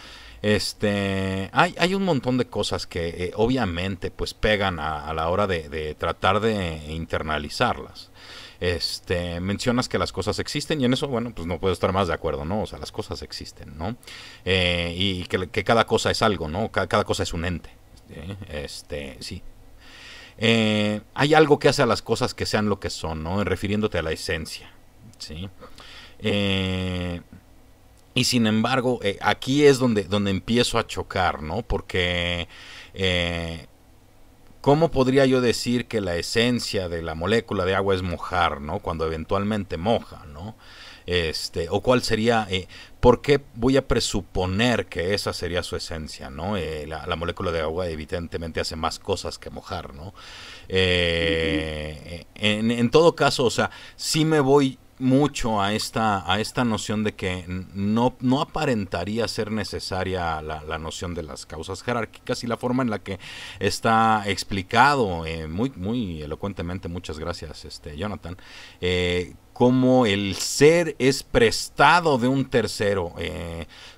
Hay un montón de cosas que obviamente pues pegan a la hora de tratar de internalizarlas. Mencionas que las cosas existen y en eso, bueno, pues no puedo estar más de acuerdo, ¿no? O sea, las cosas existen, ¿no? Y que cada cosa es algo, ¿no? Cada cosa es un ente. Sí. Hay algo que hace a las cosas que sean lo que son, ¿no? Refiriéndote a la esencia, ¿sí? Y sin embargo, aquí es donde empiezo a chocar, ¿no? Porque, ¿cómo podría yo decir que la esencia de la molécula de agua es mojar, ¿no? Cuando eventualmente moja, ¿no? O cuál sería, ¿por qué voy a presuponer que esa sería su esencia, ¿no? La molécula de agua evidentemente hace más cosas que mojar, ¿no? En todo caso, o sea, sí me voy mucho a esta noción de que no aparentaría ser necesaria la noción de las causas jerárquicas y la forma en la que está explicado muy elocuentemente, muchas gracias Jonathan, cómo el ser es prestado de un tercero.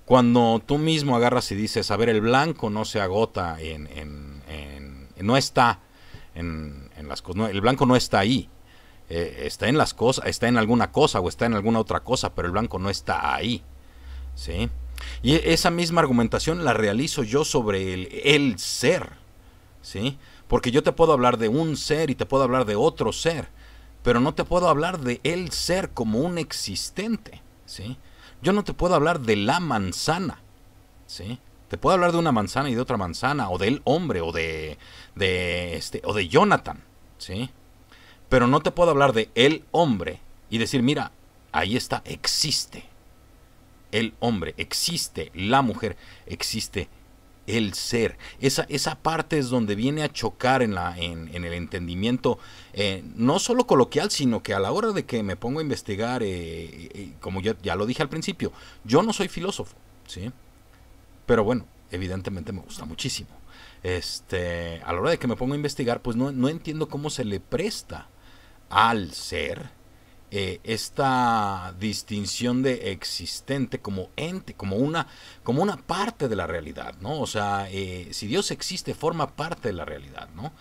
Cuando tú mismo agarras y dices, a ver, el blanco no se agota no está en las cosas, no, el blanco no está ahí. Está en las cosas, está en alguna cosa o está en alguna otra cosa, pero el blanco no está ahí, ¿sí? Y esa misma argumentación la realizo yo sobre el ser, ¿sí? Porque yo te puedo hablar de un ser y te puedo hablar de otro ser, pero no te puedo hablar de el ser como un existente, ¿sí? Yo no te puedo hablar de la manzana, ¿sí? Te puedo hablar de una manzana y de otra manzana, o del hombre, o de Jonathan, ¿sí? Pero no te puedo hablar de el hombre y decir, mira, ahí está, existe el hombre, existe la mujer, existe el ser. Esa parte es donde viene a chocar en el entendimiento, no solo coloquial, sino que a la hora de que me pongo a investigar, como ya lo dije al principio, yo no soy filósofo, ¿sí? Pero bueno, evidentemente me gusta muchísimo. A la hora de que me pongo a investigar, pues no entiendo cómo se le presta al ser esta distinción de existente como ente, como una parte de la realidad, ¿no? O sea, si Dios existe, forma parte de la realidad, ¿no?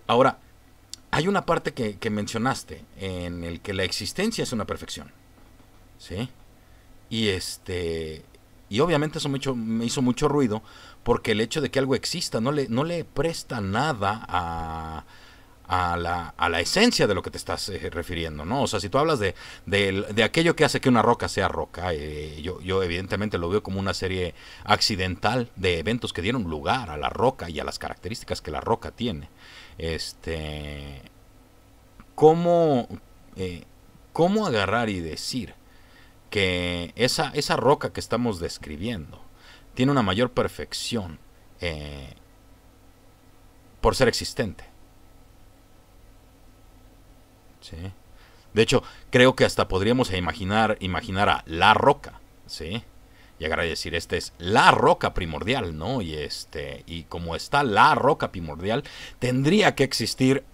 Ahora, hay una parte que mencionaste en el que la existencia es una perfección, ¿sí? Y obviamente eso me hizo mucho ruido, porque el hecho de que algo exista no le presta nada a la esencia de lo que te estás refiriendo, ¿no? O sea, si tú hablas de aquello que hace que una roca sea roca, yo evidentemente lo veo como una serie accidental de eventos que dieron lugar a la roca y a las características que la roca tiene. ¿Cómo agarrar y decir que esa roca que estamos describiendo tiene una mayor perfección eh, por ser existente. ¿Sí? De hecho, creo que hasta podríamos imaginar a la roca, ¿sí? Llegar a decir, esta es la roca primordial, ¿no? Y como está la roca primordial, tendría que existir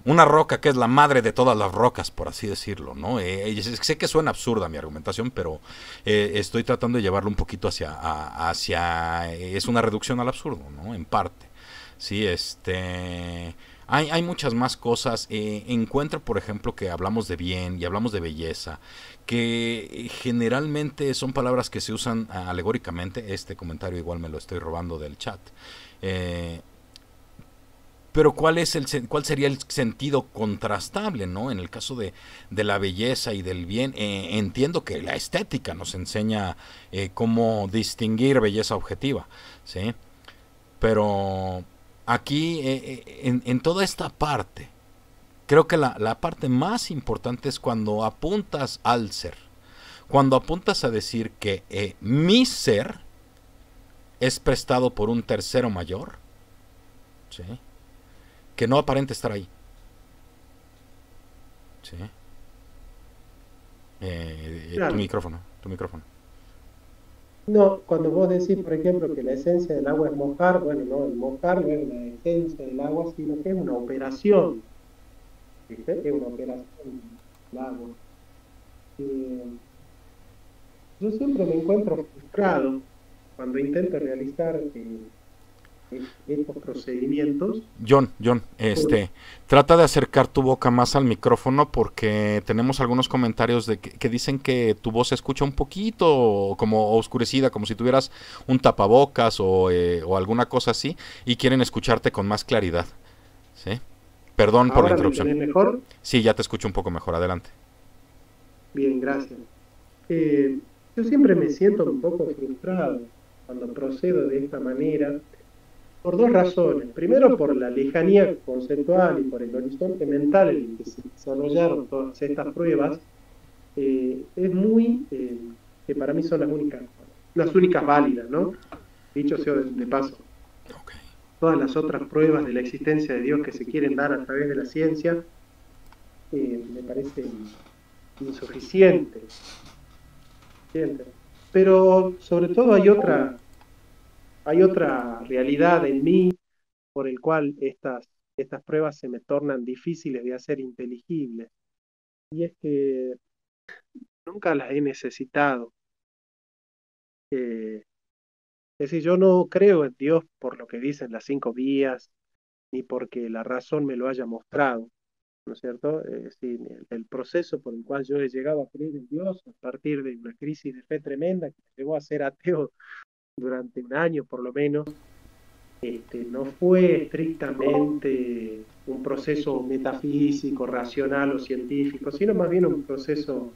una roca que es la madre de todas las rocas, por así decirlo, ¿no? Sé que suena absurda mi argumentación, pero estoy tratando de llevarlo un poquito hacia es una reducción al absurdo, ¿no? En parte. Sí, hay muchas más cosas. Encuentro, por ejemplo, que hablamos de bien y hablamos de belleza, que generalmente son palabras que se usan alegóricamente. Este comentario igual me lo estoy robando del chat. Eh, pero ¿cuál sería el sentido contrastable, ¿no? En el caso de la belleza y del bien, entiendo que la estética nos enseña cómo distinguir belleza objetiva, ¿sí? Pero aquí, en toda esta parte, creo que la parte más importante es cuando apuntas al ser. Cuando apuntas a decir que mi ser es prestado por un tercero mayor, ¿sí? Que no aparente estar ahí. ¿Sí? Tu Claro. micrófono, tu micrófono. No, cuando vos decís, por ejemplo, que la esencia del agua es mojar, bueno, no, el mojar no es la esencia del agua, sino que es una operación, ¿viste? Es una operación del agua. Eh, yo siempre me encuentro frustrado cuando intento realizar estos procedimientos. John, Por- trata de acercar tu boca más al micrófono porque tenemos algunos comentarios que dicen que tu voz se escucha un poquito como oscurecida, como si tuvieras un tapabocas o alguna cosa así, y quieren escucharte con más claridad. ¿Sí? Perdón por la Ahora me interrupción. tenés mejor. Sí, ya te escucho un poco mejor. Adelante. Bien, gracias. Eh, yo siempre me siento un poco frustrado cuando procedo de esta manera, por dos razones. Primero, por la lejanía conceptual y por el horizonte mental en el que se desarrollaron todas estas pruebas. Es muy, que para mí son las únicas válidas, ¿no? Dicho sea de paso, Ok. todas las otras pruebas de la existencia de Dios que se quieren dar a través de la ciencia, me parecen insuficientes. ¿Entiendes? Pero sobre todo hay otra realidad en mí por el cual estas pruebas se me tornan difíciles de hacer inteligibles. Y es que nunca las he necesitado. Eh, es decir, yo no creo en Dios por lo que dicen las cinco vías, ni porque la razón me lo haya mostrado, ¿no es cierto? Es decir, el proceso por el cual yo he llegado a creer en Dios a partir de una crisis de fe tremenda que me llevó a ser ateo durante un año por lo menos, no fue estrictamente un proceso metafísico, racional o científico, sino más bien un proceso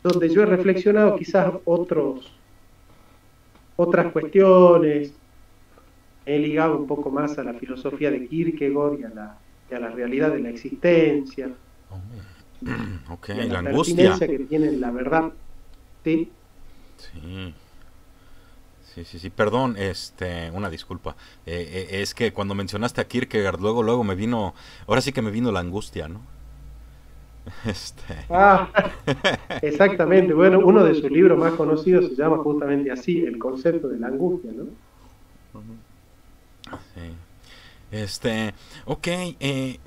donde yo he reflexionado quizás otras cuestiones, he ligado un poco más a la filosofía de Kierkegaard y a la realidad de la existencia Ok, y a la la angustia. pertinencia que tiene la verdad, ¿sí? Sí. Sí, sí, sí, perdón, una disculpa. Es que cuando mencionaste a Kierkegaard, luego me vino, ahora sí que me vino la angustia, ¿no? Este, Ah, exactamente. Bueno, uno de sus libros más conocidos se llama justamente así, El concepto de la angustia, ¿no? sí. Este, ok, eh,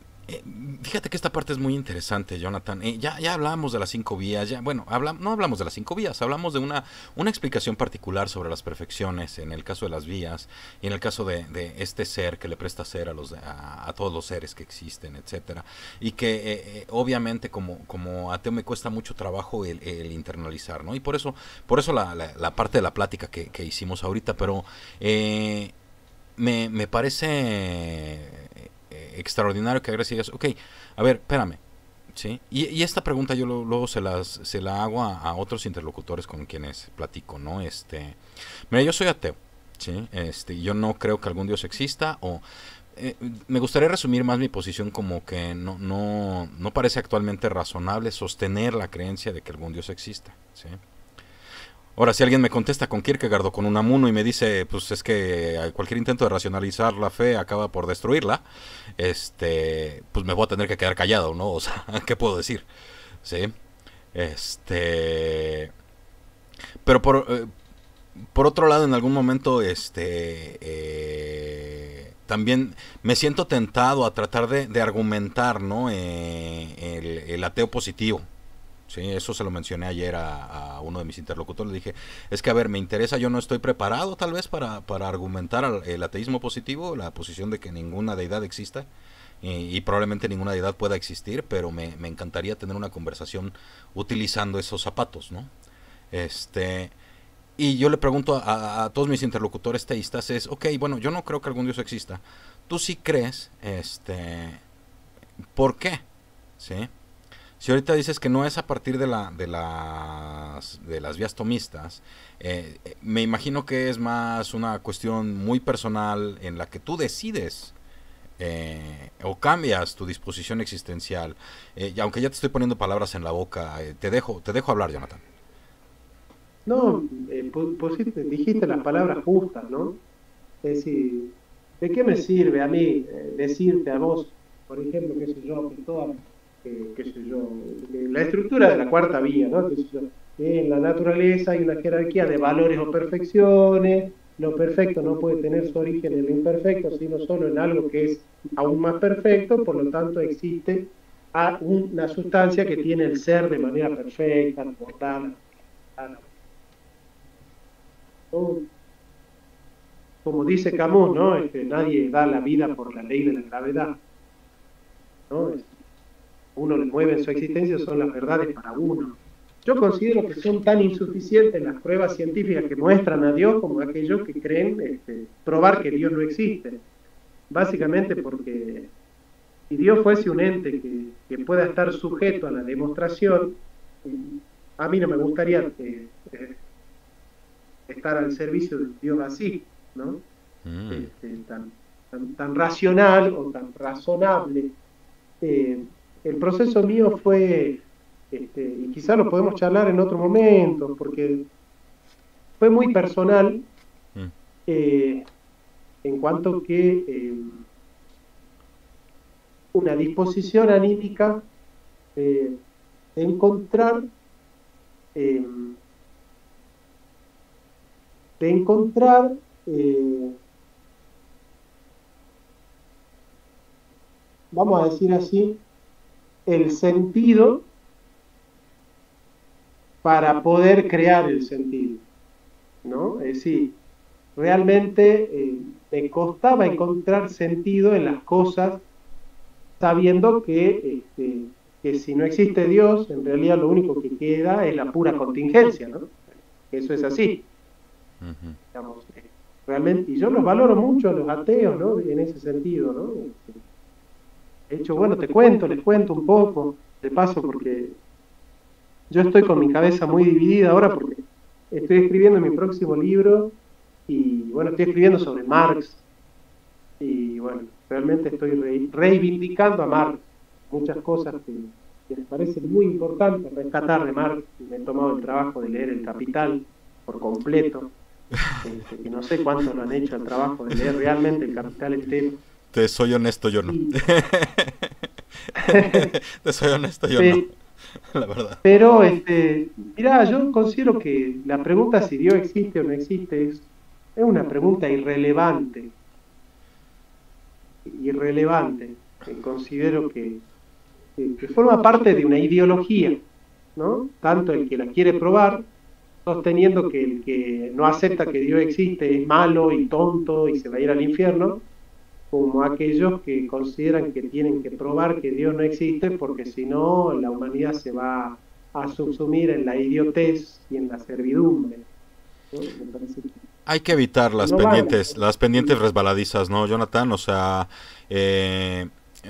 fíjate que esta parte es muy interesante, Jonathan. Ya hablamos de las cinco vías, bueno, no hablamos de las cinco vías, hablamos de una explicación particular sobre las perfecciones en el caso de las vías y en el caso de este ser que le presta ser a todos los seres que existen, etcétera. Y que obviamente como ateo me cuesta mucho trabajo el internalizar, ¿no? Y por eso la parte de la plática que hicimos ahorita, pero me parece extraordinario que agregues y digas, ok, a ver, espérame, ¿sí? Y esta pregunta yo luego se la hago a otros interlocutores con quienes platico, ¿no? Mira, yo soy ateo, ¿sí? Yo no creo que algún Dios exista o... me gustaría resumir más mi posición como que no parece actualmente razonable sostener la creencia de que algún Dios exista, ¿sí? Ahora, si alguien me contesta con Kierkegaard o con Unamuno y me dice, pues es que cualquier intento de racionalizar la fe acaba por destruirla, pues me voy a tener que quedar callado, ¿no? O sea, ¿qué puedo decir? ¿Sí? Este... Pero por otro lado, en algún momento, también me siento tentado a tratar de argumentar, ¿no? El ateo positivo. Sí, eso se lo mencioné ayer a uno de mis interlocutores. Le dije, es que a ver, me interesa, yo no estoy preparado tal vez para argumentar el ateísmo positivo, la posición de que ninguna deidad exista y probablemente ninguna deidad pueda existir, pero me encantaría tener una conversación utilizando esos zapatos, ¿no? Y yo le pregunto a todos mis interlocutores teístas es, ok, bueno, yo no creo que algún Dios exista. ¿Tú sí crees? ¿Por qué? ¿Sí? Si ahorita dices que no es a partir de las vías tomistas, me imagino que es más una cuestión muy personal en la que tú decides o cambias tu disposición existencial. Y aunque ya te estoy poniendo palabras en la boca, te dejo hablar, Jonathan. No, dijiste las palabras justas, ¿no? Es decir, ¿de qué me sirve a mí decirte a vos, por ejemplo, qué sé yo, qué sé yo, la estructura de la cuarta vía, ¿no? Qué sé yo, que en la naturaleza hay una jerarquía de valores o perfecciones, lo perfecto no puede tener su origen en lo imperfecto, sino solo en algo que es aún más perfecto, por lo tanto existe una sustancia que tiene el ser de manera perfecta, mortal, como dice Camus, ¿no? Nadie da la vida por la ley de la gravedad, ¿no? Uno le mueve en su existencia, son las verdades para uno. Yo considero que son tan insuficientes las pruebas científicas que muestran a Dios como aquellos que creen probar que Dios no existe. Básicamente porque si Dios fuese un ente que pueda estar sujeto a la demostración, a mí no me gustaría estar al servicio de Dios así, ¿no? Tan racional o tan razonable. El proceso mío fue, y quizá lo podemos charlar en otro momento, porque fue muy personal en cuanto que una disposición anímica de encontrar vamos a decir así, el sentido para poder crear el sentido, ¿no? Es decir, realmente me costaba encontrar sentido en las cosas sabiendo que si no existe Dios, en realidad lo único que queda es la pura contingencia, ¿no? Eso es así. Digamos, realmente, y yo los valoro mucho a los ateos, ¿no? En ese sentido, ¿no? De hecho, bueno, les cuento un poco, de paso, porque yo estoy con mi cabeza muy dividida ahora porque estoy escribiendo mi próximo libro y, bueno, estoy escribiendo sobre Marx y, bueno, realmente estoy reivindicando a Marx, muchas cosas que me parecen muy importantes rescatar de Marx. Me he tomado el trabajo de leer El Capital por completo, que no sé cuántos lo han hecho el trabajo de leer realmente El Capital entero. Te soy honesto, yo no. Te soy honesto, yo no. La verdad. Pero, mirá, yo considero que la pregunta si Dios existe o no existe es una pregunta irrelevante. Considero que forma parte de una ideología, ¿no? Tanto el que la quiere probar, sosteniendo que el que no acepta que Dios existe es malo y tonto y se va a ir al infierno, como aquellos que consideran que tienen que probar que Dios no existe porque si no la humanidad se va a subsumir en la idiotez y en la servidumbre, ¿no? Me parece que hay que evitar las pendientes resbaladizas, ¿no, Jonathan? O sea, a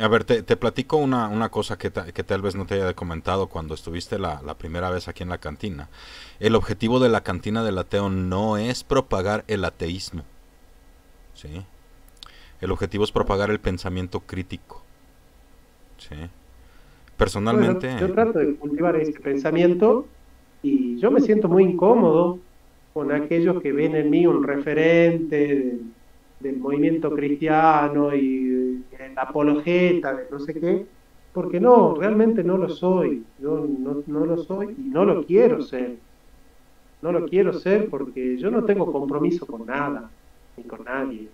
ver, te platico una cosa que tal vez no te haya comentado cuando estuviste la primera vez aquí en la cantina. El objetivo de la cantina del ateo no es propagar el ateísmo, ¿sí? El objetivo es propagar el pensamiento crítico, ¿sí? Personalmente... Bueno, yo trato de cultivar este pensamiento y yo me siento muy incómodo con aquellos que ven en mí un referente del movimiento cristiano y el apologeta de no sé qué, porque no, realmente no lo soy. Yo no lo soy y no lo quiero ser. No lo quiero ser porque yo no tengo compromiso con nada, ni con nadie.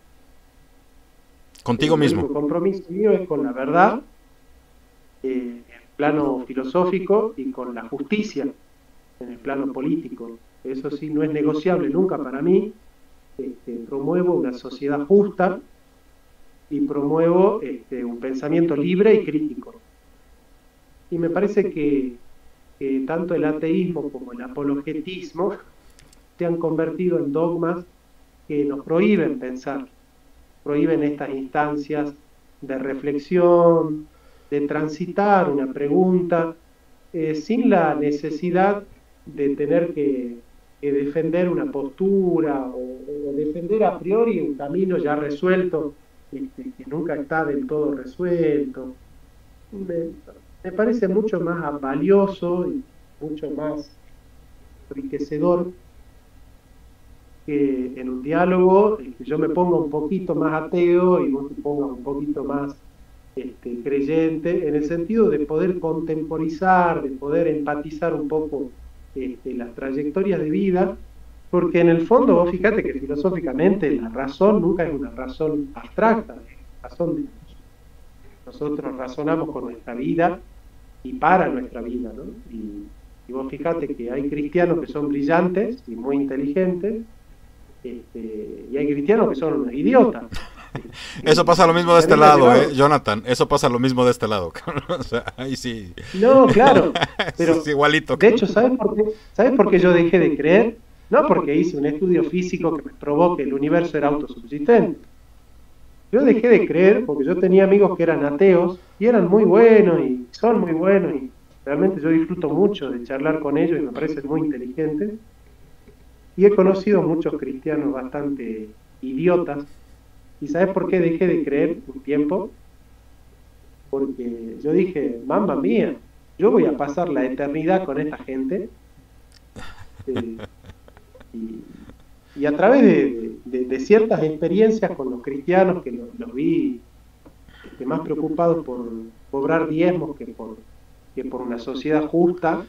Contigo mismo. El compromiso mío es con la verdad, en el plano filosófico, y con la justicia en el plano político. Eso sí, no es negociable nunca para mí. Promuevo una sociedad justa y promuevo un pensamiento libre y crítico. Y me parece que tanto el ateísmo como el apologetismo se han convertido en dogmas que nos prohíben pensar, prohíben estas instancias de reflexión, de transitar una pregunta, sin la necesidad de tener que defender una postura o defender a priori un camino ya resuelto, que nunca está del todo resuelto. Me parece mucho más valioso y mucho más enriquecedor que en un diálogo yo me ponga un poquito más ateo y vos te pongas un poquito más creyente, en el sentido de poder contemporizar, de poder empatizar un poco las trayectorias de vida, porque en el fondo vos fíjate que filosóficamente la razón nunca es una razón abstracta, es una razón de nosotros razonamos con nuestra vida y para nuestra vida, ¿no? Y vos fíjate que hay cristianos que son brillantes y muy inteligentes, y hay cristianos que son unos idiotas. Eso pasa lo mismo de este lado, Jonathan. Eso pasa lo mismo de este lado. O sea, ahí sí. No, claro. Pero es igualito. De hecho, ¿sabes por qué yo dejé de creer? No porque hice un estudio físico que me probó que el universo era autosubsistente. Yo dejé de creer porque yo tenía amigos que eran ateos y eran muy buenos y son muy buenos y realmente yo disfruto mucho de charlar con ellos y me parecen muy inteligentes. Y he conocido muchos cristianos bastante idiotas. ¿Y sabes por qué dejé de creer un tiempo? Porque yo dije, mamma mía, yo voy a pasar la eternidad con esta gente. Y a través de ciertas experiencias con los cristianos, que los vi más preocupados por cobrar diezmos que por una sociedad justa,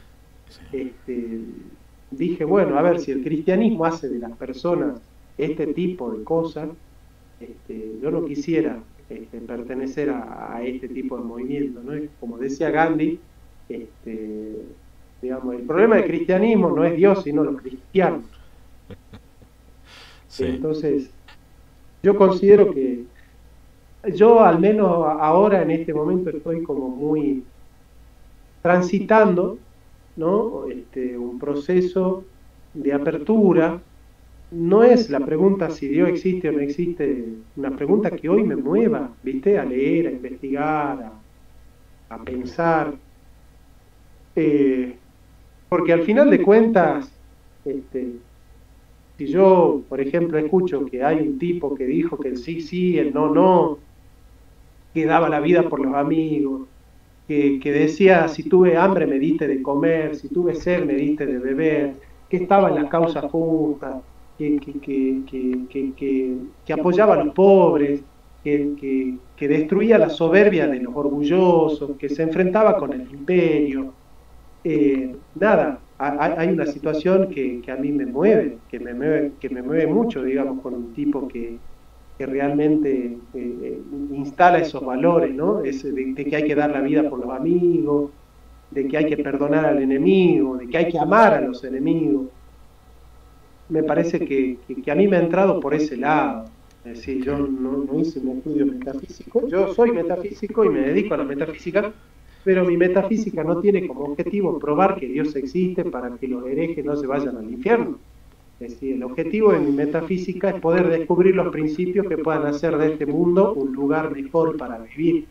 dije, bueno, a ver, si el cristianismo hace de las personas este tipo de cosas, yo no quisiera pertenecer a este tipo de movimiento, ¿no? Como decía Gandhi, digamos, el problema del cristianismo no es Dios, sino los cristianos. Sí. Entonces, yo considero que yo al menos ahora en este momento estoy como muy transitando, ¿no? Un proceso de apertura. No es la pregunta si Dios existe o no existe, una pregunta que hoy me mueva, ¿viste? A leer, a investigar, a pensar. Porque al final de cuentas, si yo, por ejemplo, escucho que hay un tipo que dijo que el sí, sí, el no, no, que daba la vida por los amigos, que decía, si tuve hambre me diste de comer, si tuve sed me diste de beber, que estaba en las causas justas, que apoyaba a los pobres, que destruía la soberbia de los orgullosos, que se enfrentaba con el imperio. Nada, hay una situación que a mí me mueve, que me mueve mucho, digamos, con un tipo que realmente instala esos valores, ¿no? De que hay que dar la vida por los amigos, de que hay que perdonar al enemigo, de que hay que amar a los enemigos. Me parece que a mí me ha entrado por ese lado. Es decir, yo no hice un estudio metafísico, yo soy metafísico y me dedico a la metafísica, pero mi metafísica no tiene como objetivo probar que Dios existe para que los herejes no se vayan al infierno. Es decir, el objetivo de mi metafísica es poder descubrir los principios que puedan hacer de este mundo un lugar mejor para vivir,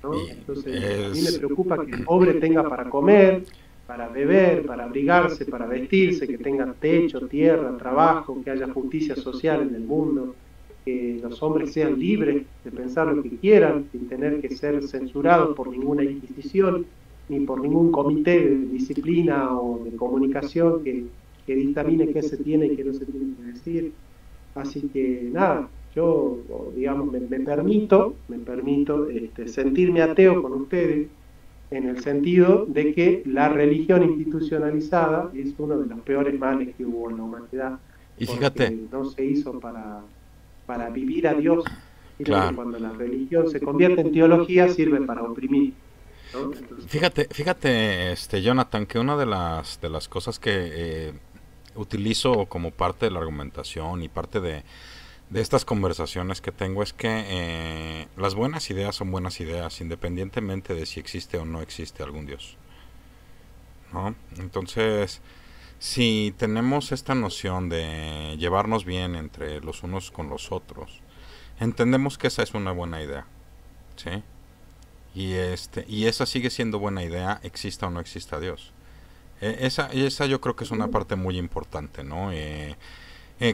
¿no? Entonces, a mí me preocupa que el pobre tenga para comer, para beber, para abrigarse, para vestirse, que tenga techo, tierra, trabajo, que haya justicia social en el mundo, que los hombres sean libres de pensar lo que quieran, sin tener que ser censurados por ninguna inquisición, ni por ningún comité de disciplina o de comunicación que que dictamine qué se tiene y qué no se tiene que decir. Así que nada, yo, digamos, me permito sentirme ateo con ustedes, en el sentido de que la religión institucionalizada es uno de los peores males que hubo en la humanidad, Y fíjate, porque no se hizo para vivir a Dios, sino que claro. cuando la religión se convierte en teología sirve para oprimir, ¿no? Entonces, Fíjate, Jonathan, que una de las cosas que utilizo como parte de la argumentación y parte de estas conversaciones que tengo es que las buenas ideas son buenas ideas, independientemente de si existe o no existe algún Dios, ¿no? Entonces, si tenemos esta noción de llevarnos bien entre los unos con los otros, entendemos que esa es una buena idea, ¿sí? Y esa sigue siendo buena idea, exista o no exista Dios. Esa yo creo que es una parte muy importante, ¿no?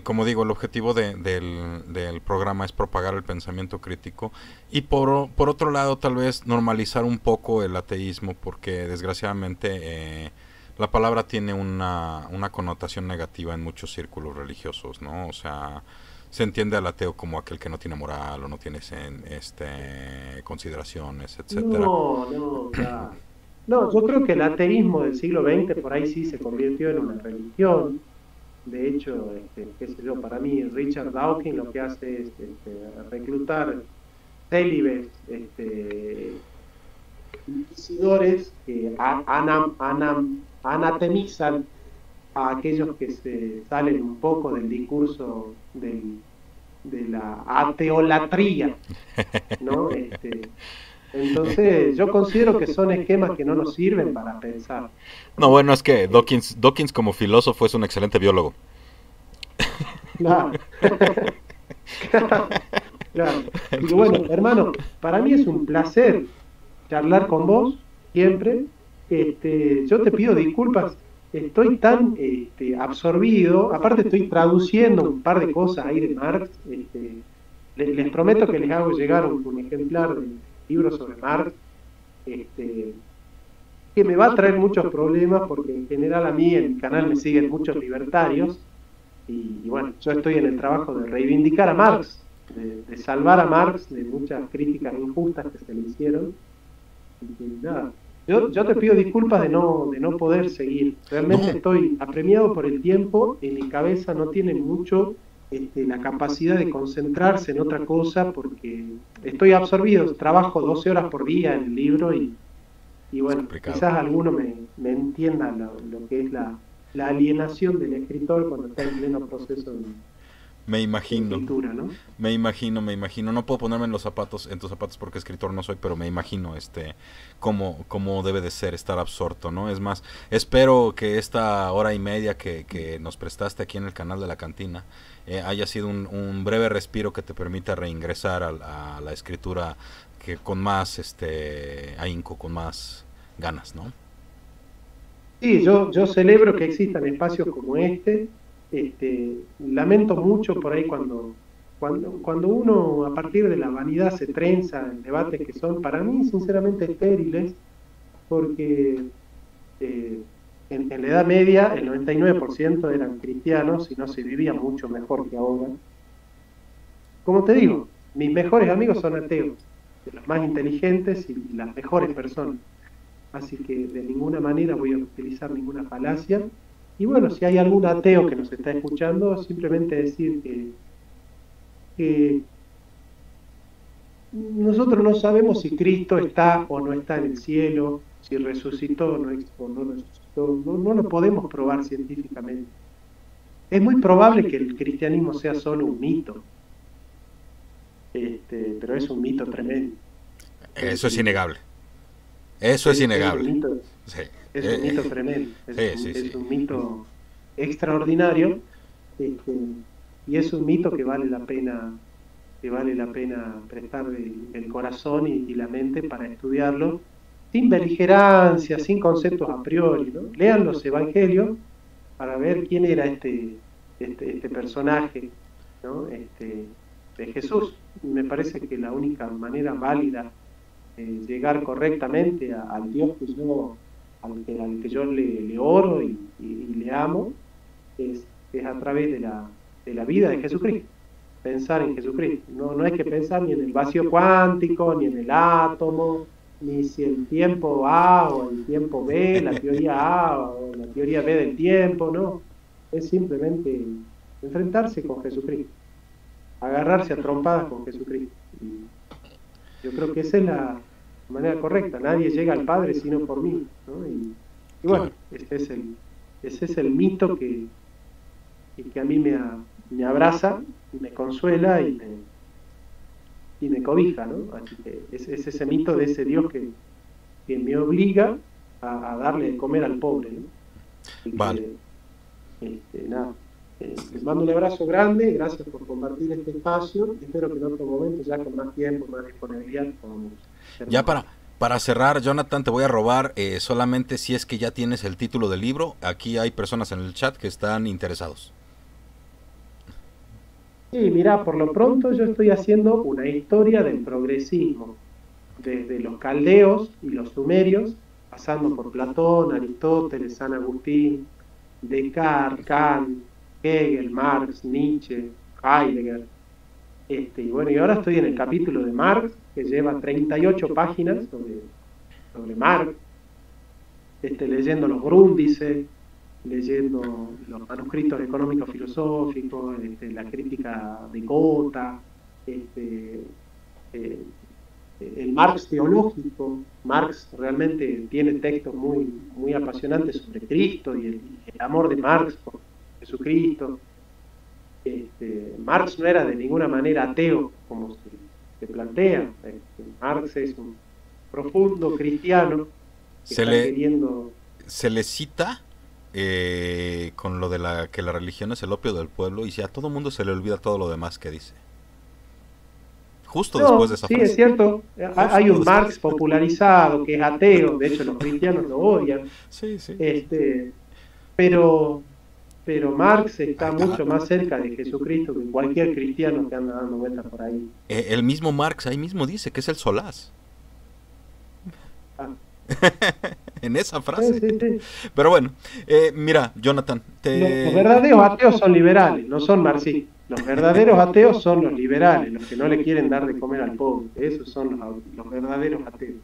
Como digo, el objetivo del programa es propagar el pensamiento crítico y por otro lado tal vez normalizar un poco el ateísmo, porque desgraciadamente la palabra tiene una connotación negativa en muchos círculos religiosos, ¿no? O sea, se entiende al ateo como aquel que no tiene moral o no tiene consideraciones, etcétera. no, claro. No, yo creo que el ateísmo del siglo XX por ahí sí se convirtió en una religión. De hecho, qué sé yo, para mí Richard Dawkins lo que hace es reclutar célibes, inquisidores que anatemizan a aquellos que se salen un poco del discurso de la ateolatría, ¿no? Entonces, yo considero que son esquemas que no nos sirven para pensar, No, ¿no? bueno, es que Eh, Dawkins como filósofo es un excelente biólogo. claro. Claro. Y bueno, hermano, para mí es un placer charlar con vos siempre. Yo te pido disculpas, estoy tan absorbido, aparte estoy traduciendo un par de cosas ahí de Marx. Les prometo que les hago llegar un ejemplar del libro sobre Marx, este, que me va a traer muchos problemas porque en general a mí en mi canal me siguen muchos libertarios y bueno, yo estoy en el trabajo de reivindicar a Marx, de salvar a Marx de muchas críticas injustas que se le hicieron. Y nada, yo te pido disculpas de no poder seguir. Realmente No, estoy apremiado por el tiempo y mi cabeza no tiene mucho la capacidad de concentrarse en otra cosa porque estoy absorbido. Trabajo 12 horas por día en el libro y es bueno, complicado. quizás alguno me entienda lo que es la alienación del escritor cuando está en pleno proceso Me de imagino, escritura, ¿no? me imagino. No puedo ponerme en tus zapatos porque escritor no soy, pero me imagino cómo debe de ser estar absorto, ¿no? Es más, espero que esta hora y media que nos prestaste aquí en el canal de la cantina haya sido un breve respiro que te permita reingresar a la escritura que con más ahínco, con más ganas, ¿no? Sí, yo celebro que existan espacios como este. Lamento mucho por ahí cuando uno a partir de la vanidad se trenza en debates que son para mí sinceramente estériles, porque eh, en la Edad Media el 99% eran cristianos y no se vivía mucho mejor que ahora. Como te digo, mis mejores amigos son ateos, de los más inteligentes y las mejores personas. Así que de ninguna manera voy a utilizar ninguna falacia. Y bueno, si hay algún ateo que nos está escuchando, simplemente decir que nosotros no sabemos si Cristo está o no está en el cielo, si resucitó o no resucitó, no lo podemos probar científicamente. Es muy probable que el cristianismo sea solo un mito, pero es un mito tremendo. Eso Es es un, innegable. Eso es es un innegable. mito, Sí. es un mito tremendo, Sí, es sí. un mito extraordinario, este, y es un mito que vale la pena prestar el corazón y la mente para estudiarlo, sin beligerancia, sin conceptos a priori, ¿no? Lean los evangelios para ver quién era este personaje, ¿no? De Jesús. Me parece que la única manera válida de llegar correctamente al Dios al que yo le oro y le amo, es a través de la vida de Jesucristo. Pensar en Jesucristo. No hay que pensar ni en el vacío cuántico, ni en el átomo, ni si el tiempo A o el tiempo B, la teoría A o la teoría B del tiempo, no. Es simplemente enfrentarse con Jesucristo, agarrarse a trompadas con Jesucristo. Y yo creo que esa es la manera correcta. Nadie llega al Padre sino por mí, ¿no? Y bueno, ese es el mito que a mí me abraza, me consuela y me cobija, ¿no? Así que es ese mito de ese Dios que me obliga a darle de comer al pobre, ¿no? Así Vale. que, nada, les mando un abrazo grande, gracias por compartir este espacio, espero que en otro momento, ya con más tiempo, más disponibilidad, podamos Ya para cerrar, Jonathan, te voy a robar solamente si es que ya tienes el título del libro. Aquí hay personas en el chat que están interesados. Sí, mira, por lo pronto yo estoy haciendo una historia del progresismo, desde los caldeos y los sumerios, pasando por Platón, Aristóteles, San Agustín, Descartes, Kant, Hegel, Marx, Nietzsche, Heidegger. Y bueno, y ahora estoy en el capítulo de Marx, que lleva 38 páginas sobre Marx, leyendo los Grundrisse, leyendo los manuscritos económicos filosóficos, la crítica de Gotha, el Marx teológico. Marx realmente tiene textos muy apasionantes sobre Cristo y el amor de Marx por Jesucristo. Marx no era de ninguna manera ateo, como se plantea. Marx es un profundo cristiano que está queriendo... Se le cita con lo de que la religión es el opio del pueblo, y si a todo mundo se le olvida todo lo demás que dice. Justo después de esa frase. Sí, es cierto. Hay un Marx popularizado que es ateo, de hecho los cristianos lo odian. Sí. Pero Marx está mucho más cerca de Jesucristo que cualquier cristiano que anda dando vueltas por ahí. El mismo Marx ahí mismo dice que es el solaz. En esa frase. Sí. Pero bueno, mira, Jonathan, los verdaderos ateos son liberales, no son marxistas. Los verdaderos ateos son los liberales, los que no le quieren dar de comer al pobre. Esos son los verdaderos ateos.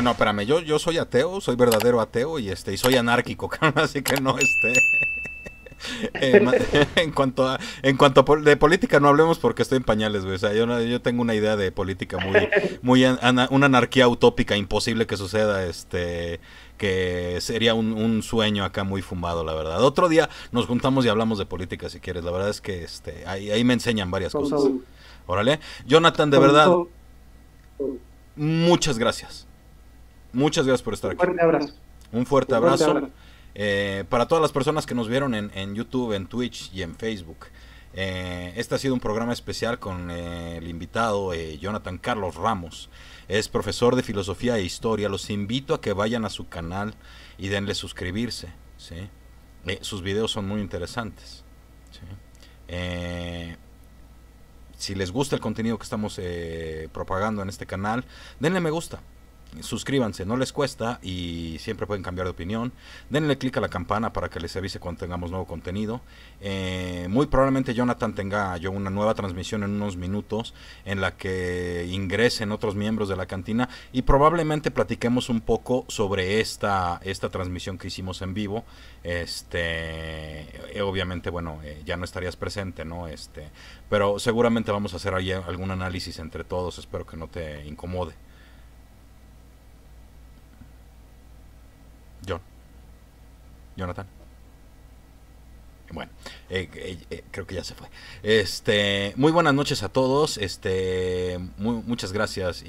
No, espérame, yo soy ateo, soy verdadero ateo y soy anárquico, así que no en cuanto de política no hablemos porque estoy en pañales, güey. O sea, yo tengo una idea de política una anarquía utópica, imposible que suceda, que sería un sueño acá muy fumado, la verdad. Otro día nos juntamos y hablamos de política si quieres. La verdad es que ahí me enseñan varias cosas. Órale, Jonathan, de verdad, muchas gracias. Muchas gracias por estar aquí. Un fuerte abrazo. Para todas las personas que nos vieron en YouTube, en Twitch y en Facebook, este ha sido un programa especial con el invitado Jonathan Carlos Ramos. Es profesor de filosofía e historia. Los invito a que vayan a su canal y denle suscribirse, ¿sí? Sus videos son muy interesantes, ¿sí? Si les gusta el contenido que estamos propagando en este canal, denle me gusta. Suscríbanse, no les cuesta y siempre pueden cambiar de opinión. Denle clic a la campana para que les avise cuando tengamos nuevo contenido. Muy probablemente Jonathan tenga una nueva transmisión en unos minutos en la que ingresen otros miembros de la cantina y probablemente platiquemos un poco sobre esta transmisión que hicimos en vivo. Obviamente, bueno, ya no estarías presente, ¿no? Pero seguramente vamos a hacer ahí algún análisis entre todos. Espero que no te incomode. Jonathan. Bueno, creo que ya se fue. Muy buenas noches a todos. Muchas gracias.